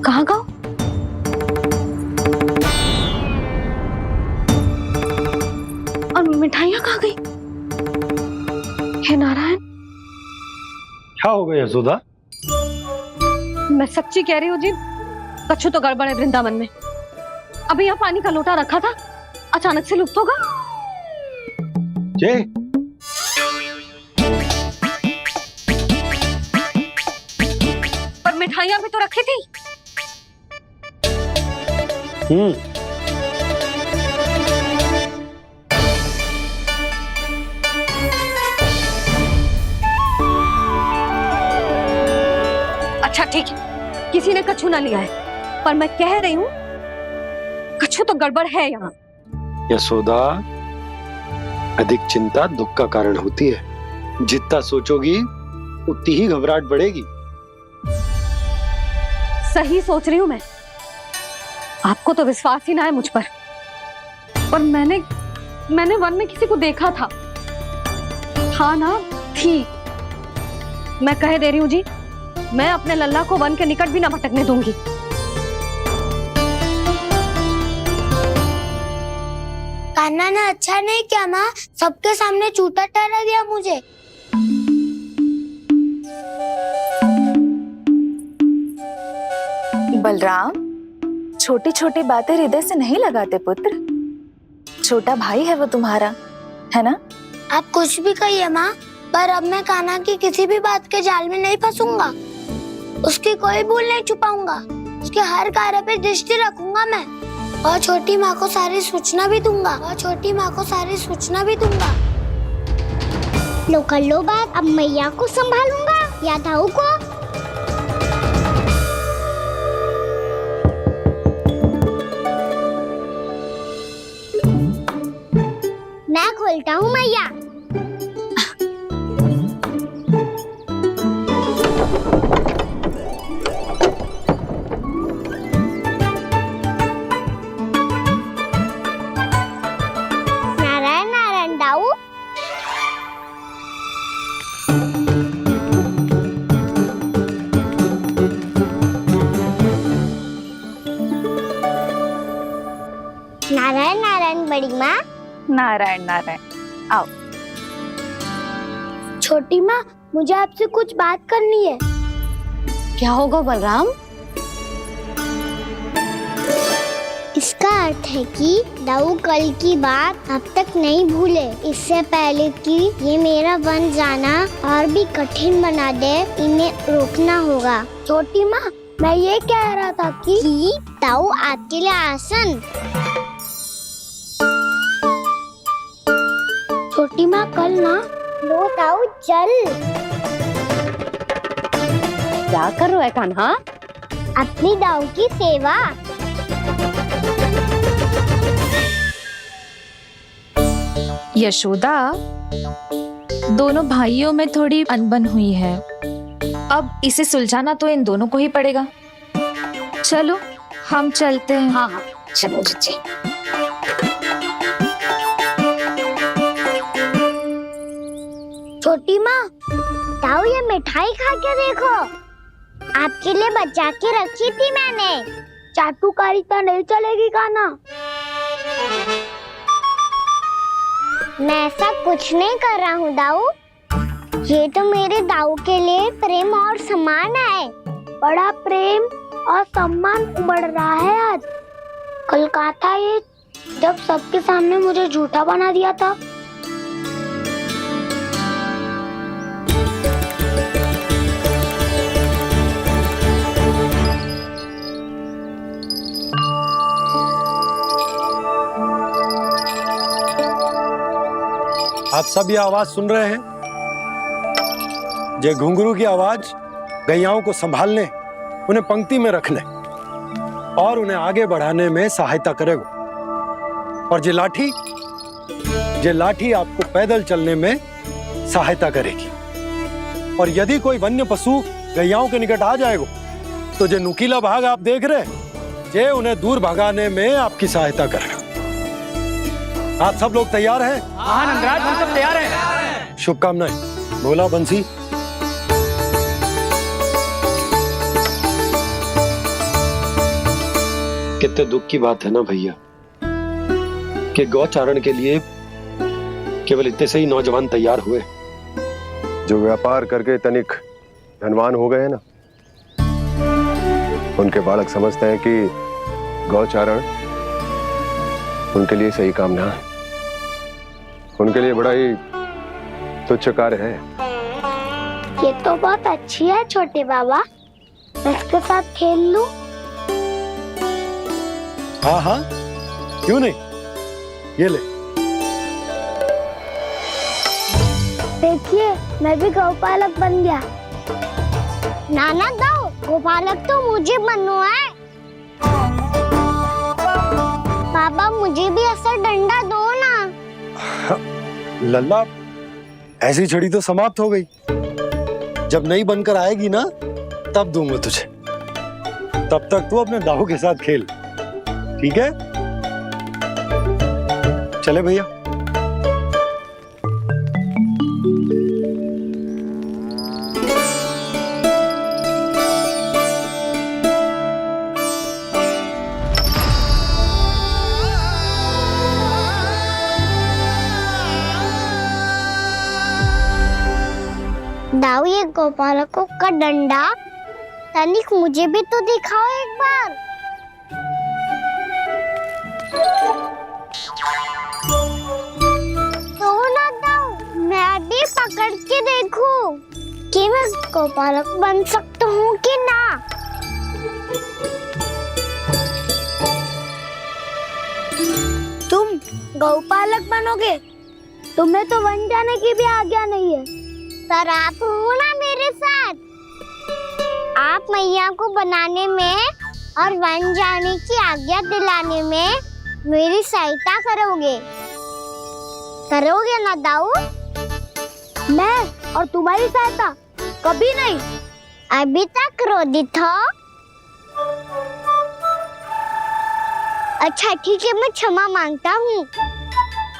कहाँ गाँव? और मिठाइयाँ कहाँ गई? हे नारायण, क्या हो गया यशोदा? मैं सच्ची कह रही हूँ जी, कछु तो गड़बड़ है वृंदावन में। अभी यहाँ पानी का लोटा रखा था, अचानक से लुप्त होगा। जय, पर मिठाइयाँ भी तो रखी थी। अच्छा ठीक है, किसी ने कछु ना लिया है, पर मैं कह रही हूँ कछु तो गड़बड़ है यहाँ। यशोदा, अधिक चिंता दुख का कारण होती है। जितना सोचोगी उतनी ही घबराहट बढ़ेगी। सही सोच रही हूँ मैं। आपको तो विश्वास ही ना है मुझ पर। और मैंने वन में किसी को देखा था। हाँ ना, थी। मैं कह दे रही हूँ जी, मैं अपने लल्ला को वन के निकट भी ना भटकने दूंगी। कान्हा ने अच्छा नहीं किया माँ, सबके सामने झूठा ठहरा दिया मुझे। बलराम, छोटी छोटी बातें हृदय से नहीं लगाते पुत्र। छोटा भाई है वो तुम्हारा, है ना? आप कुछ भी कहिए माँ, पर अब मैं कान्हा की किसी भी बात के जाल में नहीं फंसूंगा। उसकी कोई भूल नहीं छुपाऊंगा। उसके हर कार्य पे दृष्टि रखूंगा मैं, और छोटी माँ को सारी सूचना भी दूंगा। लो कर लो बात, अब मैया को संभालूंगा या दाऊ को। मैं खोलता हूँ मैया। नारायण नारायण दाऊ। नारायण नारायण बड़ी माँ। नारायण नारायण, आओ। छोटी माँ, मुझे आपसे कुछ बात करनी है। क्या होगा बलराम? इसका अर्थ है कि दाऊ कल की बात अब तक नहीं भूले। इससे पहले कि ये मेरा वन जाना और भी कठिन बना दे, इन्हें रोकना होगा। छोटी माँ, मैं ये कह रहा था कि दाऊ आपके लिए आसन। छोटी माँ, कल ना लो दाऊ चल। क्या कर रहा है कान्हा? अपनी दाऊ की सेवा। यशोदा, दोनों भाइयों में थोड़ी अनबन हुई है। अब इसे सुलझाना तो इन दोनों को ही पड़ेगा। चलो हम चलते हैं। हाँ हाँ, चलो जी। छोटी माँ, दाऊ ये मिठाई खा के देखो। आपके लिए बचा के रखी थी मैंने। चाटुकारी तो नहीं चलेगी कान्हा। मैं ऐसा कुछ नहीं कर रहा हूँ दाऊ। ये तो मेरे दाऊ के लिए प्रेम और सम्मान है। बड़ा प्रेम और सम्मान उमड़ रहा है आज। कल कहा था ये, जब सबके सामने मुझे झूठा बना दिया था। आप सब ये आवाज सुन रहे हैं? ये घुंघरू की आवाज गैयाओं को संभालने, उन्हें पंक्ति में रखने और उन्हें आगे बढ़ाने में सहायता करेगा। और ये लाठी आपको पैदल चलने में सहायता करेगी। और यदि कोई वन्य पशु गैयाओं के निकट आ जाएगा तो जो नुकीला भाग आप देख रहे हैं, ये उन्हें दूर भगाने में आपकी सहायता करेगा। आप सब लोग तैयार हैं? हाँ नंदराज, हम सब तैयार हैं। शुभकामनाएं। बोला बंसी। कितने दुख की बात है ना भैया कि गौचारण के लिए केवल इतने से ही नौजवान तैयार हुए। जो व्यापार करके तनिक धनवान हो गए हैं ना, उनके बालक समझते हैं कि गौचारण उनके लिए सही काम ना है। उनके लिए बड़ा ही तुच्छ कार्य है। ये तो बहुत अच्छी है छोटे बाबा, मैं इसके साथ खेल लूं? हाँ हाँ, क्यों नहीं, ये ले। देखिए, मैं भी गौपालक बन गया। नाना दाऊ, गौपालक तो मुझे बनना है। पापा, मुझे भी ऐसा डंडा दो ना। लल्ला, ऐसी छड़ी तो समाप्त हो गई। जब नई बनकर आएगी ना, तब दूंगा तुझे। तब तक तू अपने दाऊ के साथ खेल, ठीक है? चले भैया। दाऊ, ये गोपालकों का डंडा तनिक मुझे भी तो दिखाओ एक बार। तो ना दाऊ, मैं भी पकड़ के देखूं कि मैं गोपालक बन सकता हूँ कि ना। तुम गौपालक बनोगे? तुम्हें तो वन जाने की भी आज्ञा नहीं है। पर आप हो ना मेरे साथ। आप मैया को बनाने में और वन जाने की आज्ञा दिलाने में मेरी सहायता करोगे ना दाऊ? मैं और तुम्हारी सहायता कभी नहीं। अभी तक क्रोधित हो? अच्छा ठीक है, मैं क्षमा मांगता हूँ।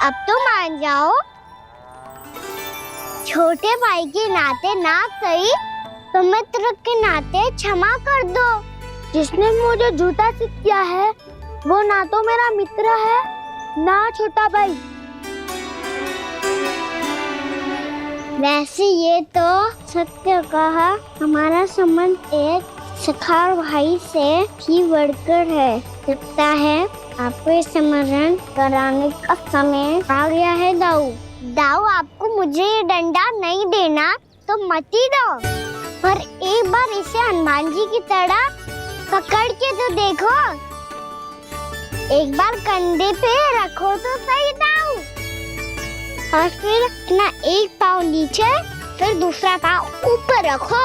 अब तो मान जाओ। छोटे भाई के नाते ना सही तो मित्र के नाते क्षमा कर दो। जिसने मुझे झूठा सिद्ध किया है वो ना तो मेरा मित्र है ना छोटा भाई। वैसे ये तो सत्य कहा, हमारा संबंध एक सखार भाई से भी बढ़कर है। लगता है आपको स्मरण कराने का समय आ गया है दाऊ। दाऊ, आपको मुझे ये डंडा नहीं देना तो मत ही दो, पर एक बार इसे हनुमान जी की तरह पकड़ के तो देखो। एक बार कंधे पे रखो तो सही दाऊ, और फिर अपना एक पाँव नीचे फिर दूसरा पाँव ऊपर रखो।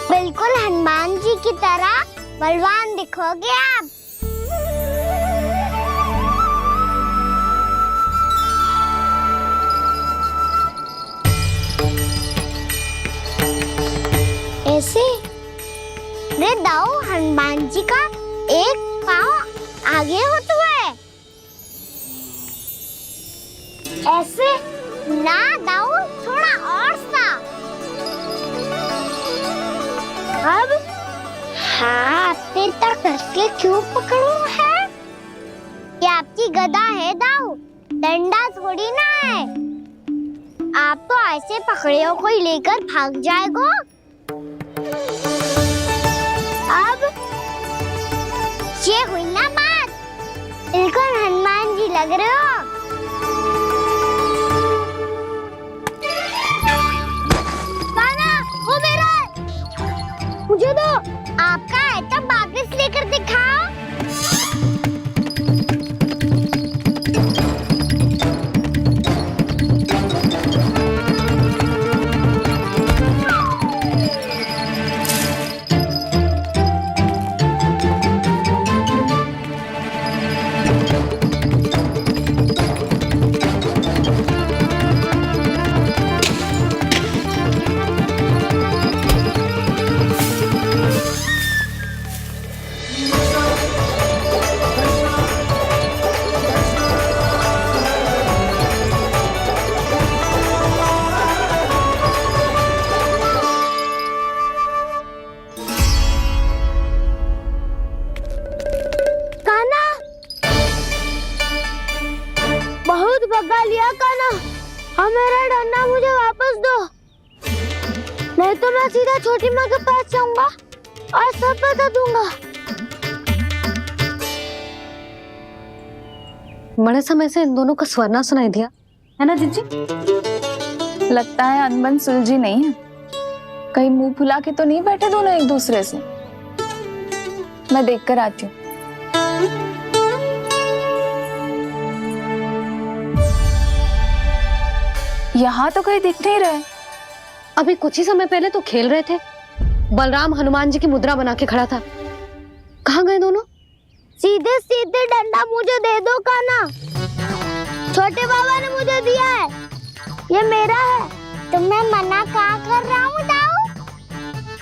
बिल्कुल हनुमान जी की तरह बलवान दिखोगे आप। ऐसे रे दाऊ, हनुमान जी का एक पाँव आगे होता है। ऐसे ना दाऊ, थोड़ा और सा। अब हाथ पे तक कसके क्यों पकड़ू है? ये आपकी गदा है दाऊ, डंडा थोड़ी ना है। आप तो ऐसे पकड़ियों को ही लेकर भाग जाएगो। अब ये हुई ना बात, बिल्कुल हनुमान जी लग रहे हो। कान्हा, वो मेरा है। मुझे दो। आपका आइटम वापस लेकर दिखाओ। भगा लिया कान्हा, अब मेरा डंडा मुझे वापस दो, नहीं तो मैं सीधा छोटी माँ के पास जाऊंगा और सब बता दूंगा। बड़े समय से इन दोनों का स्वर ना सुनाई दिया, है ना जीजी? लगता है अनबन सुलझी नहीं है। कहीं मुंह फुला के तो नहीं बैठे दोनों एक दूसरे से। मैं देख कर आती हूँ। यहाँ तो कहीं दिख नहीं रहे। अभी कुछ ही समय पहले तो खेल रहे थे। बलराम हनुमान जी की मुद्रा बना के खड़ा था। कहाँ गए दोनों? सीधे सीधे डंडा मुझे दे दो कान्हा, छोटे बाबा ने मुझे दिया है, ये मेरा है। तो मैं मना कहाँ कर रहा हूँ दाऊ?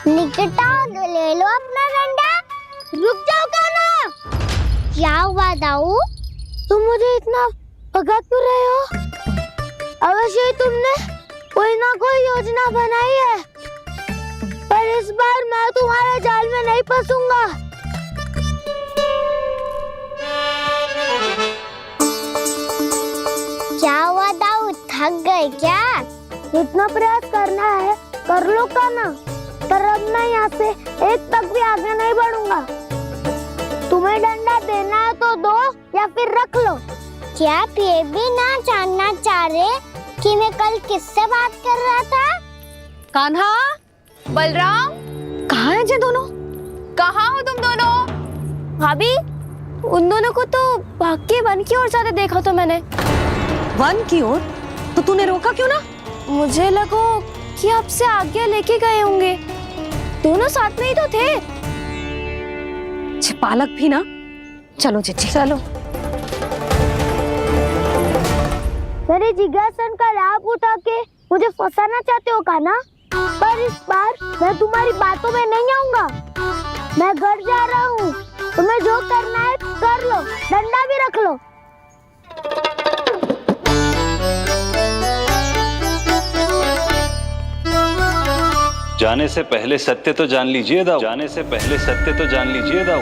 निकट आओ, ले लो अपना डंडा। रुक जाओ कान्हा। क्या हुआ दाऊ? तुम मुझे इतना भगा क्यों रहे हो? अवश्य ही तुमने कोई ना कोई योजना बनाई है, पर इस बार मैं तुम्हारे जाल में नहीं फंसूंगा। क्या हुआ दाऊ, थक गए क्या? इतना प्रयास करना है कर लो कान्हा, पर अब मैं यहाँ से एक तक भी आगे नहीं बढ़ूंगा। तुम्हें डंडा देना है तो दो या फिर रख लो। क्या आप ये भी ना जानना चाह रहे कि मैं कल किससे बात कर रहा था? कान्हा, बलराम, कहाँ हैं ये दोनों? कहाँ हो तुम दोनों? भाभी, उन दोनों को तो भाग के वन की ओर जाते देखा तो मैंने। वन की ओर? तो तूने रोका क्यों ना? मुझे लगा कि आपसे आज्ञा लेके गए होंगे। दोनों साथ में ही तो थे। पालक भी ना। चलो जीजी चलो। मेरे जिज्ञासन का लाभ उठा के मुझे फंसाना चाहते हो कान्हा, पर इस बार मैं तुम्हारी बातों में नहीं आऊंगा। मैं घर जा रहा हूँ, तुम्हें जो करना है कर लो, डंडा भी रख लो। जाने से पहले सत्य तो जान लीजिए दाऊ। जाने से पहले सत्य तो जान लीजिए दाऊ।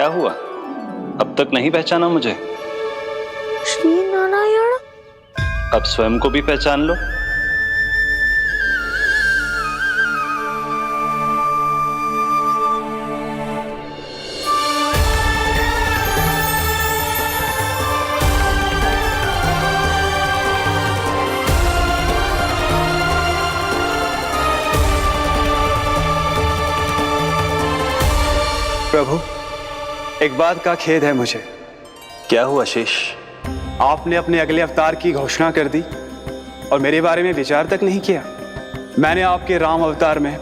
हुआ? अब तक नहीं पहचाना मुझे? श्री नारायण। अब स्वयं को भी पहचान लो। प्रभु, एक बात का खेद है मुझे। क्या हुआ शेष? आपने अपने अगले अवतार की घोषणा कर दी और मेरे बारे में विचार तक नहीं किया। मैंने आपके राम अवतार में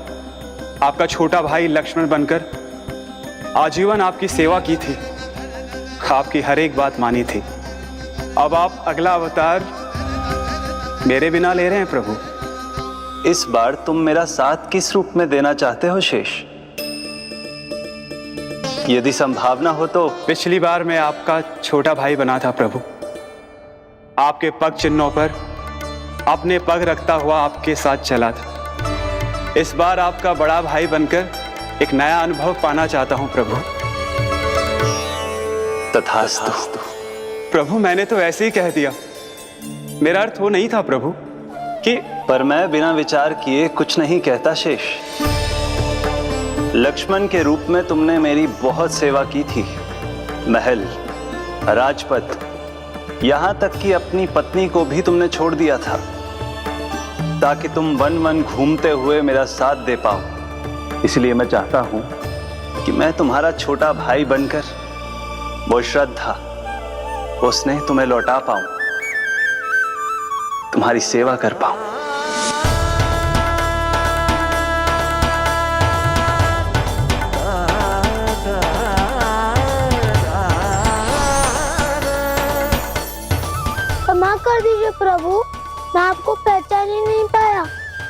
आपका छोटा भाई लक्ष्मण बनकर आजीवन आपकी सेवा की थी, आपकी हर एक बात मानी थी। अब आप अगला अवतार मेरे बिना ले रहे हैं प्रभु। इस बार तुम मेरा साथ किस रूप में देना चाहते हो शेष? यदि संभावना हो तो। पिछली बार मैं आपका छोटा भाई बना था प्रभु, आपके पग चिन्हों पर अपने पग रखता हुआ आपके साथ चला था। इस बार आपका बड़ा भाई बनकर एक नया अनुभव पाना चाहता हूं प्रभु। तथास्तु। प्रभु, मैंने तो ऐसे ही कह दिया, मेरा अर्थ वो नहीं था प्रभु कि। पर मैं बिना विचार किए कुछ नहीं कहता शेष। लक्ष्मण के रूप में तुमने मेरी बहुत सेवा की थी। महल, राजपथ, यहां तक कि अपनी पत्नी को भी तुमने छोड़ दिया था ताकि तुम वन वन घूमते हुए मेरा साथ दे पाओ। इसलिए मैं चाहता हूं कि मैं तुम्हारा छोटा भाई बनकर वो श्रद्धा, वो स्नेह तुम्हें लौटा पाऊं, तुम्हारी सेवा कर पाऊं। क्षमा कर दीजिए प्रभु, मैं आपको पहचान ही नहीं पाया।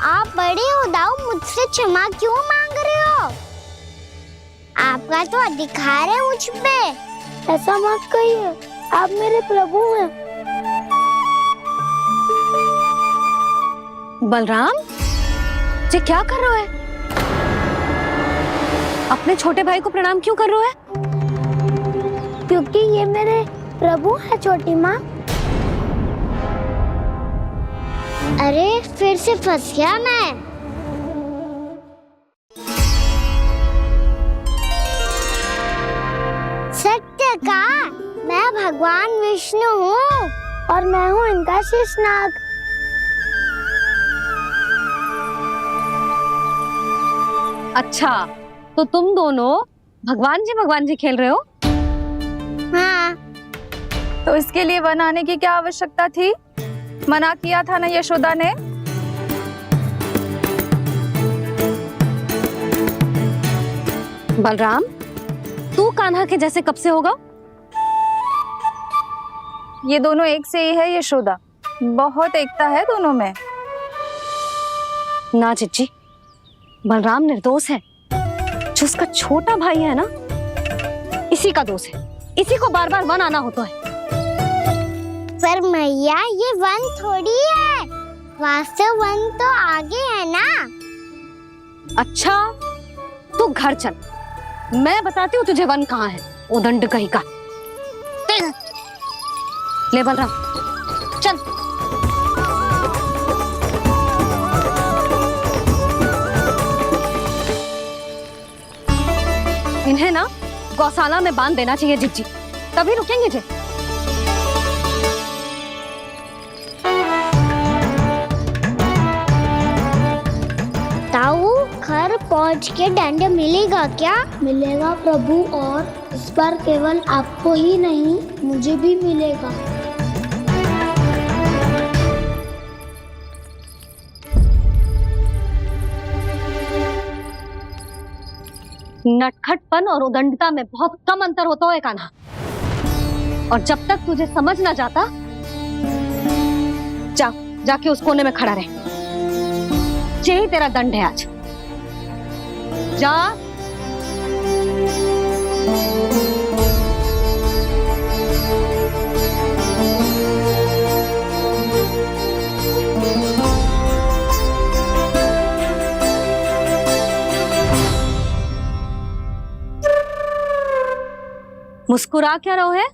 आप बड़े हो दाऊ, मुझसे क्षमा क्यों मांग रहे हो? आपका तो अधिकार है मुझ पे। ऐसा मत कहिए, आप मेरे प्रभु हैं। बलराम जी, क्या कर रहे हो? अपने छोटे भाई को प्रणाम क्यों कर रहे हो? क्योंकि ये मेरे प्रभु है छोटी माँ। अरे फिर से फंस गया मैं। सत्य का, मैं भगवान विष्णु हूँ और मैं हूँ इनका शेषनाग। अच्छा, तो तुम दोनों भगवान जी खेल रहे हो? हाँ। तो इसके लिए वन आने की क्या आवश्यकता थी? मना किया था ना यशोदा ने? बलराम, तू कान्हा के जैसे कब से होगा? ये दोनों एक से ही है यशोदा, बहुत एकता है दोनों में। ना चिच्ची, बलराम निर्दोष है। जो उसका छोटा भाई है ना, इसी का दोष है। इसी को बार बार वन आना होता है। पर मैया, ये वन थोड़ी है, वास्तव वन तो आगे है ना। अच्छा, तू घर चल, मैं बताती हूँ तुझे वन कहाँ है। उदंड कहीं का। ले बलराम, चल। इन्हें ना गौशाला में बांध देना चाहिए जिज्जी, तभी रुकेंगे जे। ताऊ, घर पहुंच के दंड मिलेगा क्या? मिलेगा प्रभु, और इस बार केवल आपको ही नहीं, मुझे भी मिलेगा। नटखटपन और उदंडता में बहुत कम अंतर होता है कान्हा, और जब तक तुझे समझ ना जाता, जाके उस कोने में खड़ा रहे। यही तेरा दंड है आज। जा। मुस्कुरा क्या रहो है?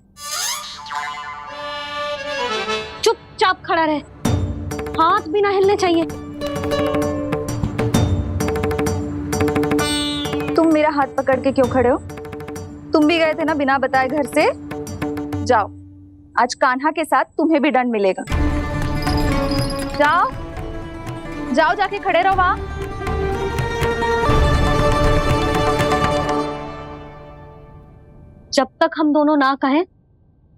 चुपचाप खड़ा रहे, हाथ भी ना हिलने चाहिए। तुम मेरा हाथ पकड़ के क्यों खड़े हो? तुम भी गए थे ना बिना बताए घर से। जाओ, आज कान्हा के साथ तुम्हें भी दंड मिलेगा। जाओ जाओ, जाके खड़े रहो वहां। जब तक हम दोनों ना कहें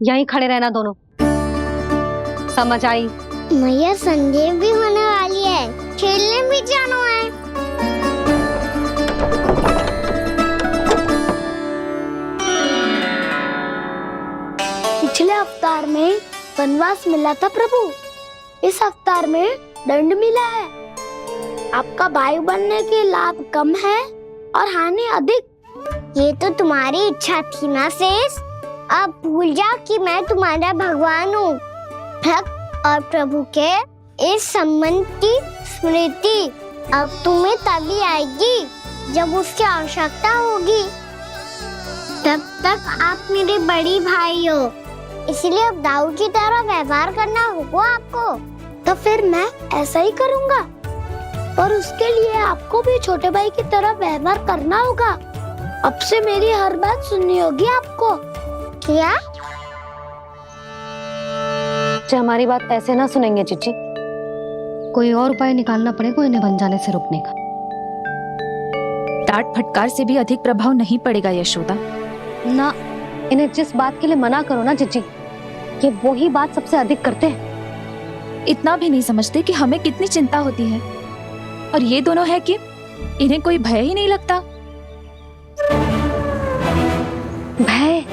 यहीं खड़े रहना दोनों, समझ आई? मैया संध्या भी होने वाली है, खेलने भी जाना है। पिछले अवतार में वनवास मिला था प्रभु, इस अवतार में दंड मिला है। आपका भाई बनने के लाभ कम है और हानि अधिक। ये तो तुम्हारी इच्छा थी ना शेष। अब भूल जाओ कि मैं तुम्हारा भगवान हूँ। भक्त और प्रभु के इस संबंध की स्मृति अब तुम्हें तभी आएगी जब उसकी आवश्यकता होगी। तब तक आप मेरे बड़ी भाई हो, इसलिए अब दाऊ की तरह व्यवहार करना होगा आपको। तो फिर मैं ऐसा ही करूँगा, पर उसके लिए आपको भी छोटे भाई की तरह व्यवहार करना होगा। अब से मेरी हर बात सुननी होगी आपको। क्या? जो हमारी बात ऐसे ना सुनेंगे चिच्ची, कोई और उपाय निकालना पड़ेगा इन्हें बन जाने से रुकने का। डांट फटकार से भी अधिक प्रभाव नहीं पड़ेगा यशोदा। ना, इन्हें जिस बात के लिए मना करो ना चिच्ची, ये वही बात सबसे अधिक करते हैं। इतना भी नहीं समझते कि हमें कितनी चिंता होती है, और ये दोनों है कि इन्हें कोई भय ही नहीं लगता। भय?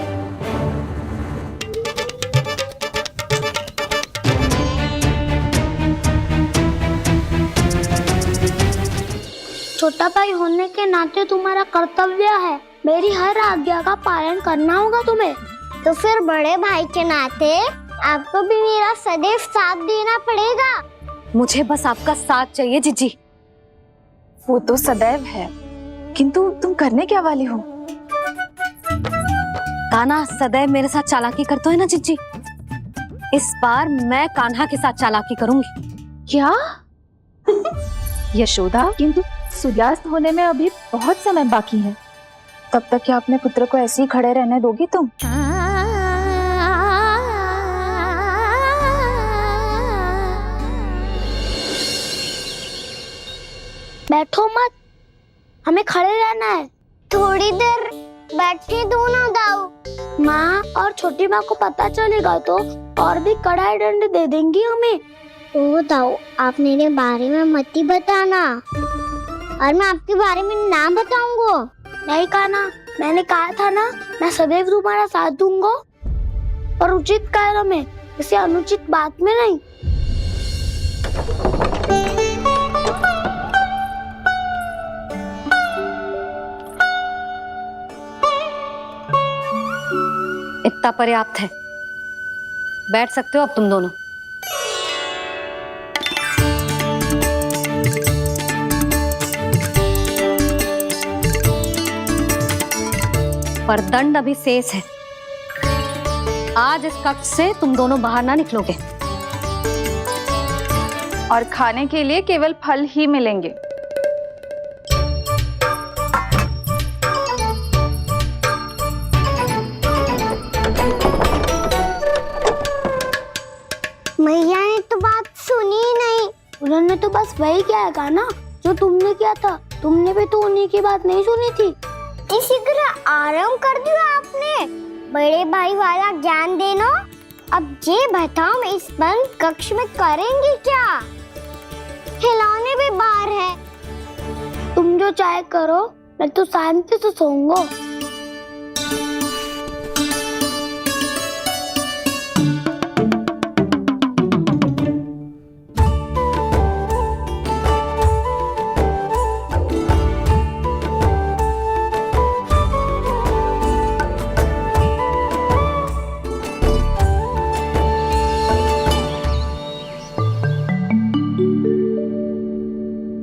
छोटा भाई होने के नाते तुम्हारा कर्तव्य है, मेरी हर आज्ञा का पालन करना होगा तुम्हें। तो फिर बड़े भाई के नाते आपको भी मेरा सदैव साथ देना पड़ेगा। मुझे बस आपका साथ चाहिए जीजी। वो तो सदैव है, किंतु तुम करने क्या वाली हो? कान्हा सदैव मेरे साथ चालाकी करता है ना जीजी, इस बार मैं कान्हा के साथ चालाकी करूंगी। क्या? यशोदा, किंतु सूर्यास्त होने में अभी बहुत समय बाकी है, तब तक क्या अपने पुत्र को ऐसे ही खड़े रहने दोगी तुम? बैठो मत, हमें खड़े रहना है। थोड़ी देर बैठे दो ना दाऊ। माँ और छोटी माँ को पता चलेगा तो और भी कड़ा दंड दे देंगी हमें। ओ दाऊ, आप मेरे बारे में मत ही बताना, और मैं आपके बारे में ना बताऊंगा। नहीं कान्हा, मैंने कहा था ना, मैं सदैव तुम्हारा साथ दूंगा, और उचित कार्य में, इसे अनुचित बात में नहीं। इतना पर्याप्त है, बैठ सकते हो अब तुम दोनों। पर दंड अभी शेष है। आज इस कक्ष से तुम दोनों बाहर ना निकलोगे, और खाने के लिए केवल फल ही मिलेंगे। मैया ने तो बात सुनी ही नहीं, उन्होंने तो बस वही किया ना जो तुमने किया था। तुमने भी तो उन्हीं की बात नहीं सुनी थी। इसी तरह आराम कर दिया आपने। बड़े भाई वाला ज्ञान देना। अब ये बताओ, इस बंद कक्ष में करेंगे क्या? खिलौने भी बाहर है। तुम जो चाहे करो, मैं तो शांति से सोऊंगा।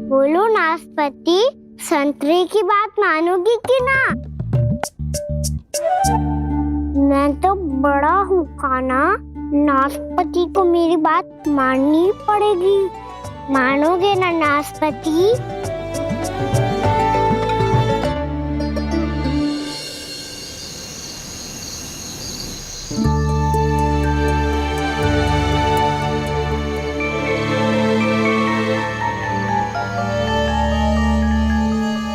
बोलो नाशपाती, संतरे की बात मानोगी कि ना? मैं तो बड़ा हूँ कान्हा, नाशपति को मेरी बात माननी पड़ेगी। मानोगे ना नाशपति?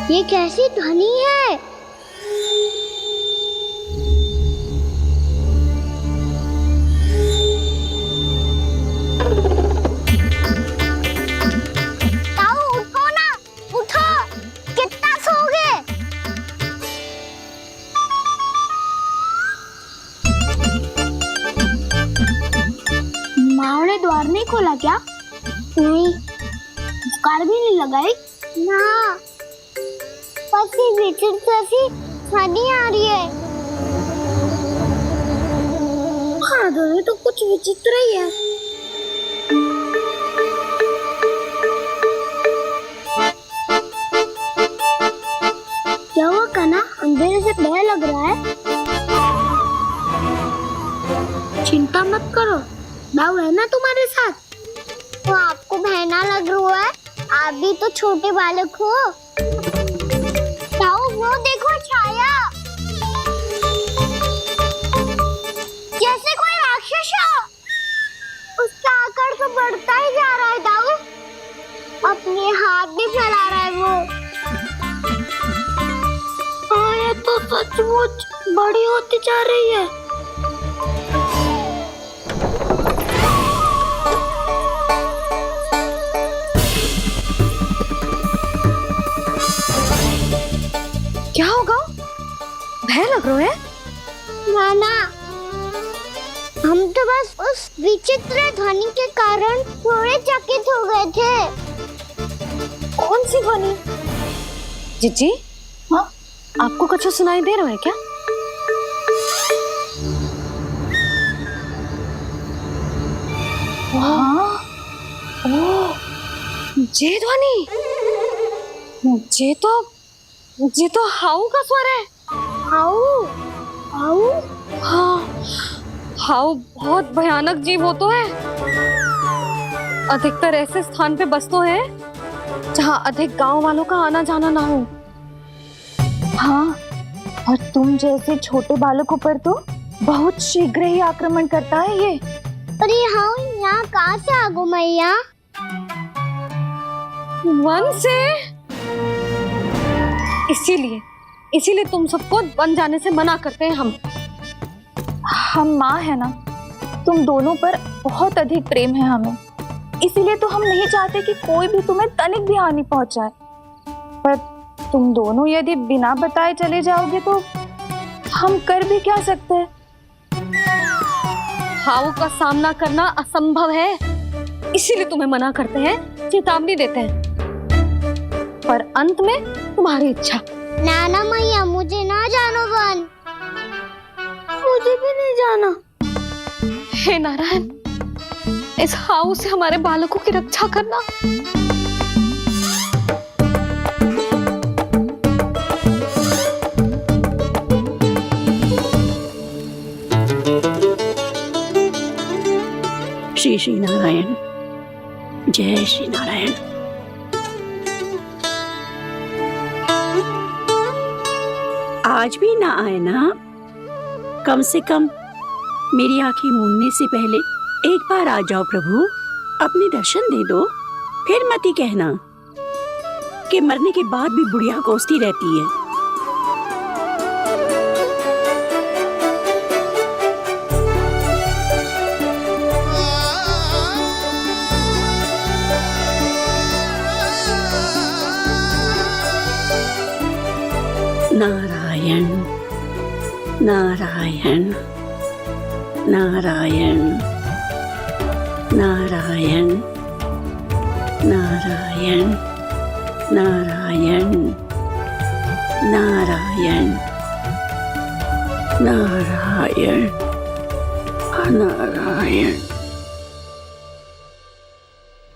ये कैसी ध्वनि है? ताऊ उठो ना, उठो, कितना सोओगे? माँ ने द्वार नहीं खोला क्या? नहीं। कार भी नहीं लगाई? ना। पसी विचित्र सी ध्वनि आ रही है। हाँ, ध्वनि तो कुछ विचित्र ही है। क्या हुआ कान्हा? अंधेरे से भय लग रहा है। चिंता मत करो, दाऊ है ना तुम्हारे साथ। तो आपको भय ना लग रहा है? आप भी तो छोटे बालक हो। ताऊ वो देखो छाया, जैसे कोई राक्षस हो। उसका आकार तो बढ़ता ही जा रहा है दाऊ, अपने हाथ भी फैला रहा है वो। हाँ, ये तो सचमुच बड़ी होती जा रही है। क्या होगा? भय लग रहा है? नाना, हम तो बस उस विचित्र ध्वनि के कारण थोड़े चकित हो गए थे। कौन सी ध्वनि? जीजी, हाँ, आपको कुछ सुनाई दे रहा है क्या? हाँ, ओह, ये ध्वनि, ये तो हाउ का स्वर है। हाउ? हाउ? हाँ, हाउ बहुत भयानक जीव हो तो है। अधिकतर ऐसे स्थान पे बसते हैं जहाँ अधिक गांव वालों का आना जाना ना हो। हाँ, और तुम जैसे छोटे बालकों पर तो बहुत शीघ्र ही आक्रमण करता है ये। अरे हाँ, यहाँ कहाँ से आ गो मैया? वन से। इसीलिए तुम सबको वन जाने से मना करते हैं हम माँ है ना, तुम दोनों पर बहुत अधिक प्रेम है हमें, इसीलिए तो हम नहीं चाहते कि कोई भी तुम्हें तनिक भी हानि पहुंचाए। पर तुम दोनों यदि बिना बताए चले जाओगे तो हम कर भी क्या सकते हैं? हाउ का सामना करना असंभव है, इसीलिए तुम्हें मना करते हैं, चेतावनी देते हैं। पर अंत में तुम्हारी इच्छा। नाना मैया, मुझे ना जानो वन। मुझे भी नहीं जाना। हे नारायण, इस हाउ से हमारे बालकों की रक्षा करना। श्री श्री नारायण, जय श्री नारायण। आज भी ना आए ना? कम से कम मेरी आंखें मूंदने से पहले एक बार आ जाओ प्रभु, अपने दर्शन दे दो। फिर मत ही कहना कि मरने के बाद भी बुढ़िया कोसती रहती है। नारायण नारायण नारायण नारायण नारायण नारायण नारायण नारायण नारायण।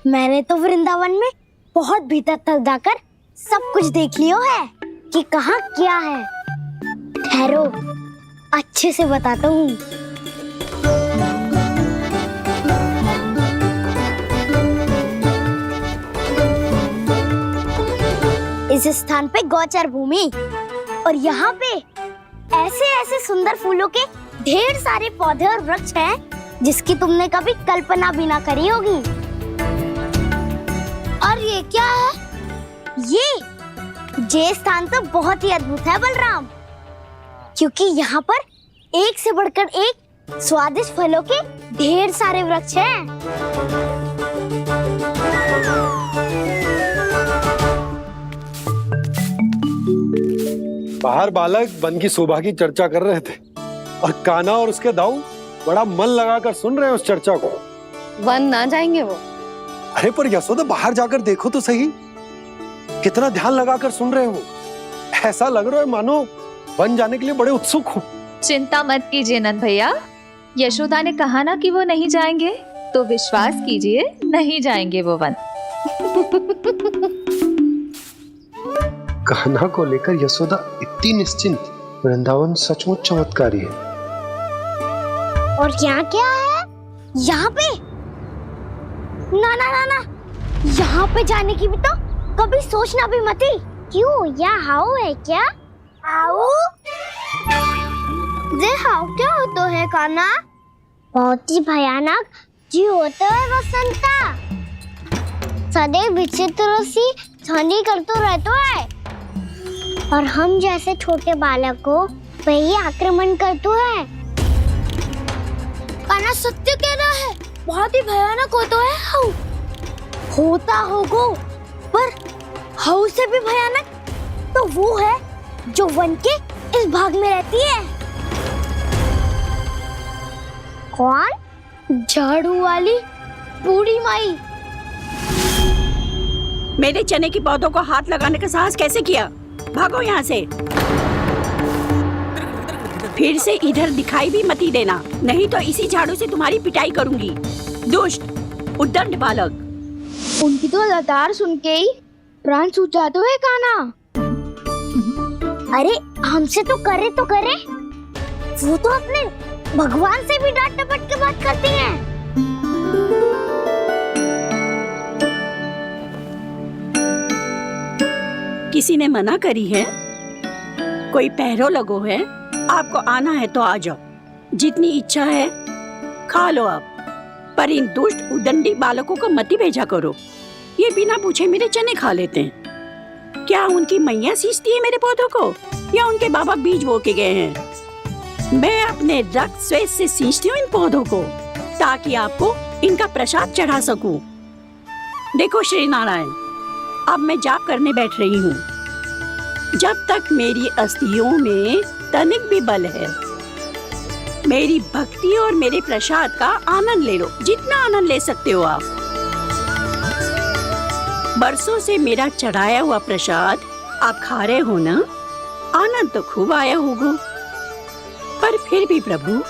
मैंने तो वृंदावन में बहुत भीतर तक जाकर सब कुछ देख लियो है कि कहाँ क्या है। ठहरो, अच्छे से बताता हूँ। इस स्थान पे गौचर भूमि और यहाँ पे ऐसे ऐसे सुंदर फूलों के ढेर सारे पौधे और वृक्ष हैं जिसकी तुमने कभी कल्पना भी ना करी होगी। और ये क्या है? ये स्थान तो बहुत ही अद्भुत है बलराम, क्योंकि यहाँ पर एक से बढ़कर एक स्वादिष्ट फलों के ढेर सारे वृक्ष हैं। बाहर बालक वन की शोभा की चर्चा कर रहे थे और कान्हा और उसके दाऊ बड़ा मन लगाकर सुन रहे हैं उस चर्चा को। वन ना जाएंगे वो? अरे पर यशोदा बाहर जाकर देखो तो सही, कितना ध्यान लगाकर सुन रहे हो। ऐसा लग रहा है मानो वन जाने के लिए बड़े उत्सुक हो। चिंता मत कीजिए नंद भैया, यशोदा ने कहा ना कि वो नहीं जाएंगे, तो विश्वास कीजिए नहीं जाएंगे वो वन। कान्हा को लेकर यशोदा इतनी निश्चिंत, वृंदावन सचमुच चमत्कारी है। और यहाँ क्या है? यहाँ पे ना ना ना ना, यहाँ पे जाने की भी तो कभी सोचना भी मत ही। क्यों, यहाँ हाउ है क्या? हाउ? ये हाउ क्या होता है कान्हा? बहुत ही भयानक जी होता है वसंता। सदैव विचित्र सी ध्वनि करते रहता है और हम जैसे छोटे बालक को वही आक्रमण करते हैं। कान्हा सत्य कह रहा है, बहुत ही भयानक होता है हाउ। होता होगा, पर हाउ से भी भयानक तो वो है जो वन के इस भाग में रहती है। कौन? झाड़ू वाली बूढ़ी माई। मेरे चने की पौधों को हाथ लगाने का साहस कैसे किया? भागो यहाँ से। फिर से इधर दिखाई भी मत ही देना, नहीं तो इसी झाड़ू से तुम्हारी पिटाई करूंगी। दुष्ट, उद्दंड बालक। उनकी तो लतार सुन के ही प्राण छूट जाते हुए कान्हा। अरे हमसे तो करे, वो तो अपने भगवान से भी डांट डपट के बात करती हैं। किसी ने मना करी है? कोई पहरो लगो है? आपको आना है तो आ जाओ, जितनी इच्छा है खा लो आप, पर इन दुष्ट उदंडी बालकों को मत ही भेजा करो। ये बिना पूछे मेरे चने खा लेते हैं। क्या उनकी मैया सींचती है मेरे पौधों को, या उनके बाबा बीज बो के गए हैं? मैं अपने रक्त स्वेद से सींचती हूँ इन पौधों को, ताकि आपको इनका प्रसाद चढ़ा सकूं। देखो श्री नारायण, अब मैं जाप करने बैठ रही हूँ। जब तक मेरी अस्थियों में तनिक भी बल है, मेरी भक्ति और मेरे प्रसाद का आनंद ले लो, जितना आनंद ले सकते हो आप। बरसों से मेरा चढ़ाया हुआ प्रसाद आप खा रहे हो ना, आनंद तो खूब आया होगा। पर फिर भी प्रभु,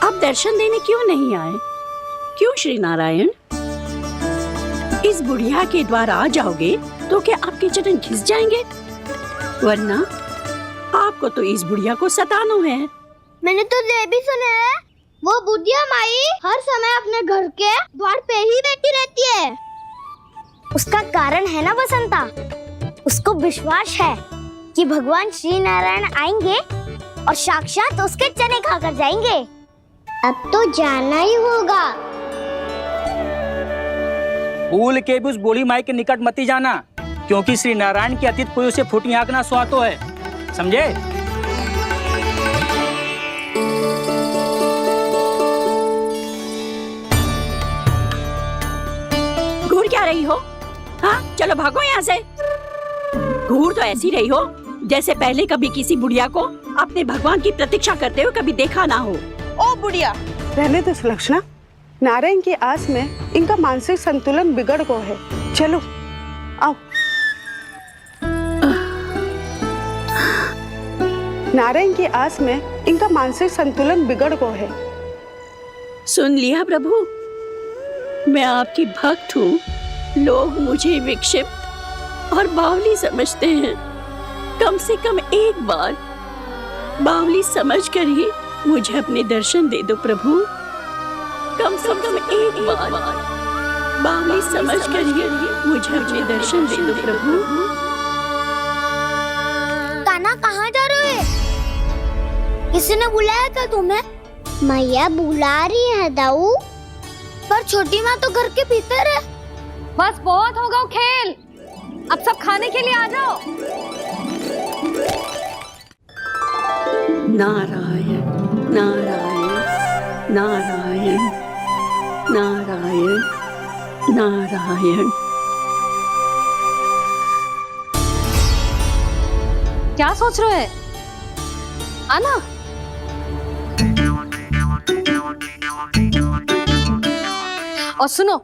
आप दर्शन देने क्यों नहीं आए? क्यों श्री नारायण? इस बुढ़िया के द्वार आ जाओगे तो क्या आपके चरण घिस जाएंगे? वरना आपको तो इस बुढ़िया को सताना है। मैंने तो ये भी सुना है, वो बुढ़िया माई हर समय अपने घर के द्वार पे ही बैठी रहती है। उसका कारण है ना बसंता, उसको विश्वास है कि भगवान श्री नारायण आएंगे और साक्षात उसके चने खाकर जाएंगे। अब तो जाना ही होगा। भूल के भी उस बूढ़ी माई के निकट मत ही जाना, क्योंकि श्री नारायण की अतीत पुरुष से फूटी आंकना स्वातो है, समझे? घूर क्या रही हो? हाँ, चलो भागो यहाँ से। घूर तो ऐसी रही हो जैसे पहले कभी किसी बुढ़िया को अपने भगवान की प्रतीक्षा करते हुए कभी देखा ना हो। ओ बुढ़िया, रहने दो सुलक्षणा। नारायण की आस में इनका मानसिक संतुलन बिगड़ गया है। चलो आओ। नारायण की आस में इनका मानसिक संतुलन बिगड़ गया है। सुन लिया प्रभु, मैं आपकी भक्त हूँ। लोग मुझे विक्षिप्त और बावली समझते हैं। कम से कम एक बार बावली समझकर ही मुझे अपने दर्शन दे दो प्रभु, कम से कम एक बार बावली समझ कर मुझे अपने दर्शन दे दो प्रभु। कान्हा कहाँ जा रहे हो? किसी ने बुलाया था तुम्हें? मैया बुला रही है दाऊ, पर छोटी माँ तो घर के भीतर है। बस बहुत होगा खेल, अब सब खाने के लिए आ जाओ। नारायण नारायण नारायण नारायण नारायण। क्या सोच रहे हैं? आना। और सुनो,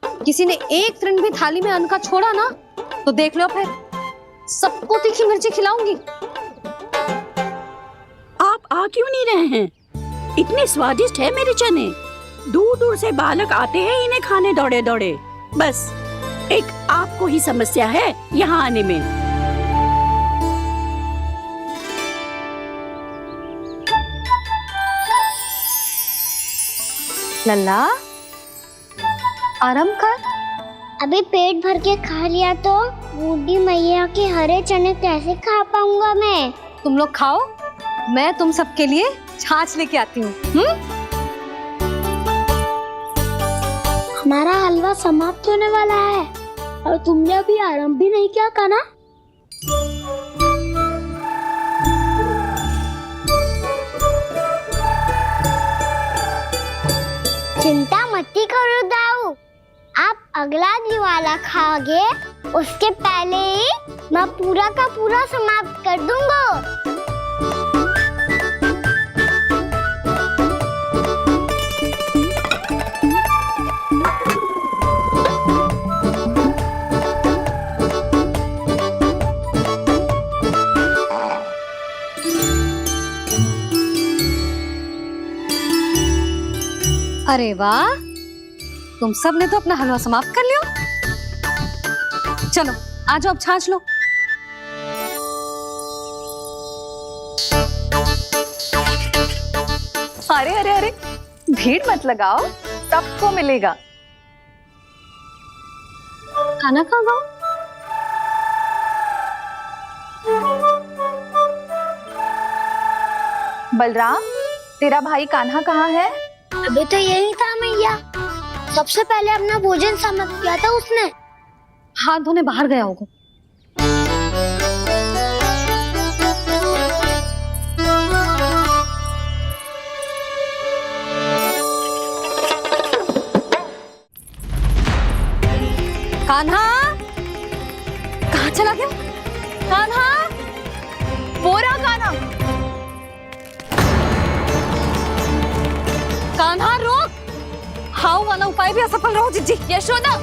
किसी ने एक तृण भी थाली में अन्न का छोड़ा ना तो देख लो फिर सबको तीखी मिर्ची खिलाऊंगी। आप आ क्यों नहीं रहे हैं? इतने स्वादिष्ट है मेरे चने। दूर दूर से बालक आते हैं इन्हें खाने दौड़े दौड़े। बस एक आपको ही समस्या है यहाँ आने में। लल्ला आराम कर। अभी पेट भर के खा लिया तो बूढ़ी मैया के हरे चने कैसे खा पाऊंगा मैं? तुम लोग खाओ, मैं तुम सबके लिए छाछ लेके आती हूँ। हमारा हलवा समाप्त होने वाला है और तुमने अभी आराम भी नहीं किया कान्हा। चिंता मत करो दाऊ, आप अगला दिवाला खाओगे उसके पहले ही मैं पूरा का पूरा समाप्त कर दूंगा। अरे वाह, तुम सब ने तो अपना हलवा समाप्त कर लिया। चलो आ जाओ, अब छाछ लो। अरे अरे अरे, भीड़ मत लगाओ, सबको मिलेगा। खाना खा गो। बलराम, तेरा भाई कान्हा कहाँ है? अभी तो यही था मैया, सबसे पहले अपना भोजन समाप्त किया था उसने। हाथ धोने बाहर गया होगा। कान्हा कहाँ चला गया? कान्हा, बोरा कान्हा। कान्हा रोक, हाउ वाला उपाय भी असफल रहो जिज्जी। यशोदा,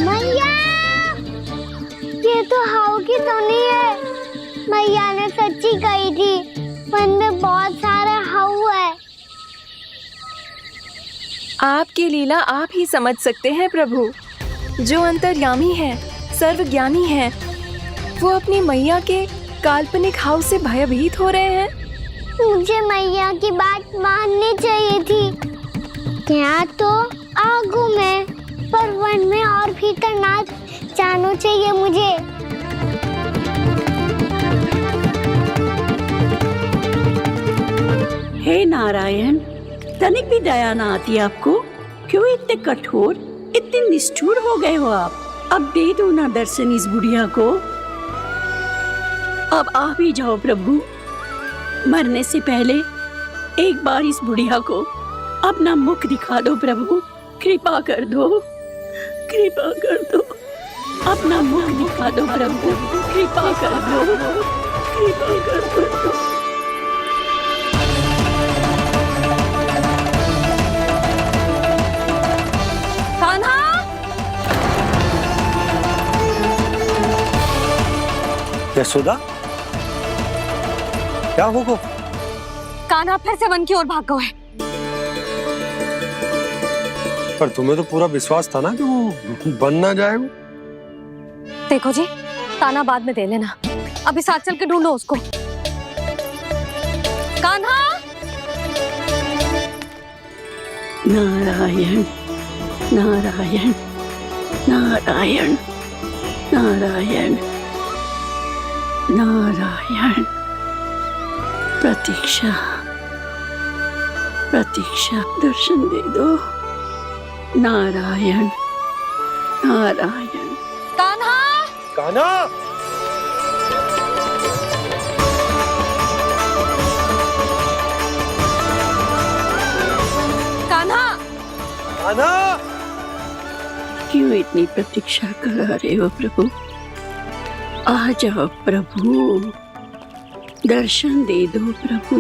मैया, ये तो हाउ की धुनी है। मैया ने सच्ची कही थी, वन में बहुत सारे हाउ है। आपकी लीला आप ही समझ सकते हैं प्रभु। जो अंतर्यामी है, सर्वज्ञानी है, वो अपनी मैया के काल्पनिक हाव से भयभीत हो रहे हैं। मुझे मैया की बात माननी चाहिए थी। यहाँ तो आगू में, पर वन में और भीतर ना जाना चाहिए मुझे। हे नारायण, तनिक भी दया ना आती आपको? क्यों इतने कठोर, इतने निष्ठुर हो गए हो आप? अब दे दो ना दर्शन इस बुढ़िया को। अब आ भी जाओ प्रभु, मरने से पहले एक बार इस बुढ़िया को अपना मुख दिखा दो प्रभु। कृपा कर दो, कृपा कर दो, अपना मुख दिखा दो प्रभु। कृपा कर दो, कृपा कर दो। यशोदा, क्या होगा? कान्हा फिर से वन की ओर भाग गया है। पर तुम्हें तो पूरा विश्वास था ना कि वो बन ना जाए। वो देखो जी, ताना बाद में दे लेना, अभी साथ चल के ढूंढो उसको। कान्हा! नारायण नारायण नारायण नारायण नारायण। प्रतीक्षा प्रतीक्षा, दर्शन दे दो। नारायण नारायण। कान्हा! कान्हा! कान्हा! कान्हा! क्यों इतनी प्रतीक्षा करा रहे हो प्रभु? आ जाओ प्रभु, दर्शन दे दो प्रभु।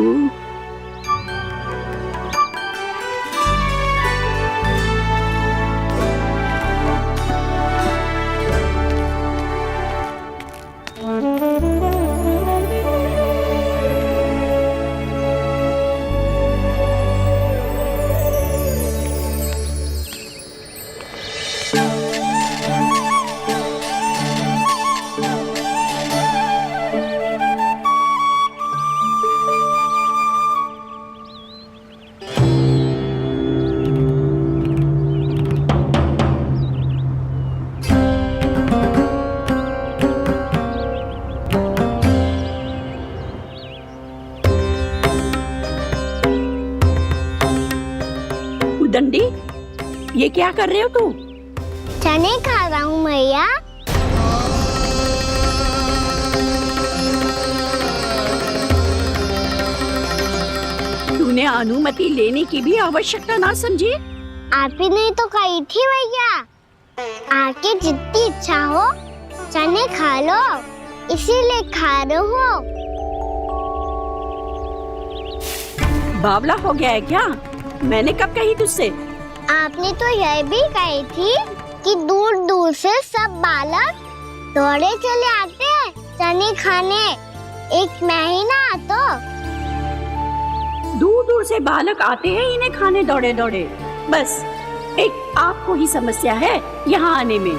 दंडी, ये क्या कर रहे हो तू? चने खा रहा हूँ मैया। तूने अनुमति लेने की भी आवश्यकता ना समझी? आप ही नहीं तो कही थी भैया, आके जितनी इच्छा हो चने खा लो, इसीलिए खा रहे हो। बावला हो गया है क्या? मैंने कब कही तुझसे? आपने तो यह भी कही थी कि दूर दूर से सब बालक दौड़े चले आते हैं चने खाने, एक महीना तो दूर दूर से बालक आते हैं इन्हें खाने दौड़े दौड़े। बस एक आपको ही समस्या है यहाँ आने में।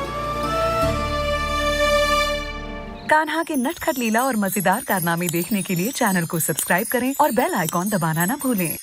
कान्हा के नटखट लीला और मजेदार कारनामे देखने के लिए चैनल को सब्सक्राइब करें और बेल आइकॉन दबाना ना भूलें।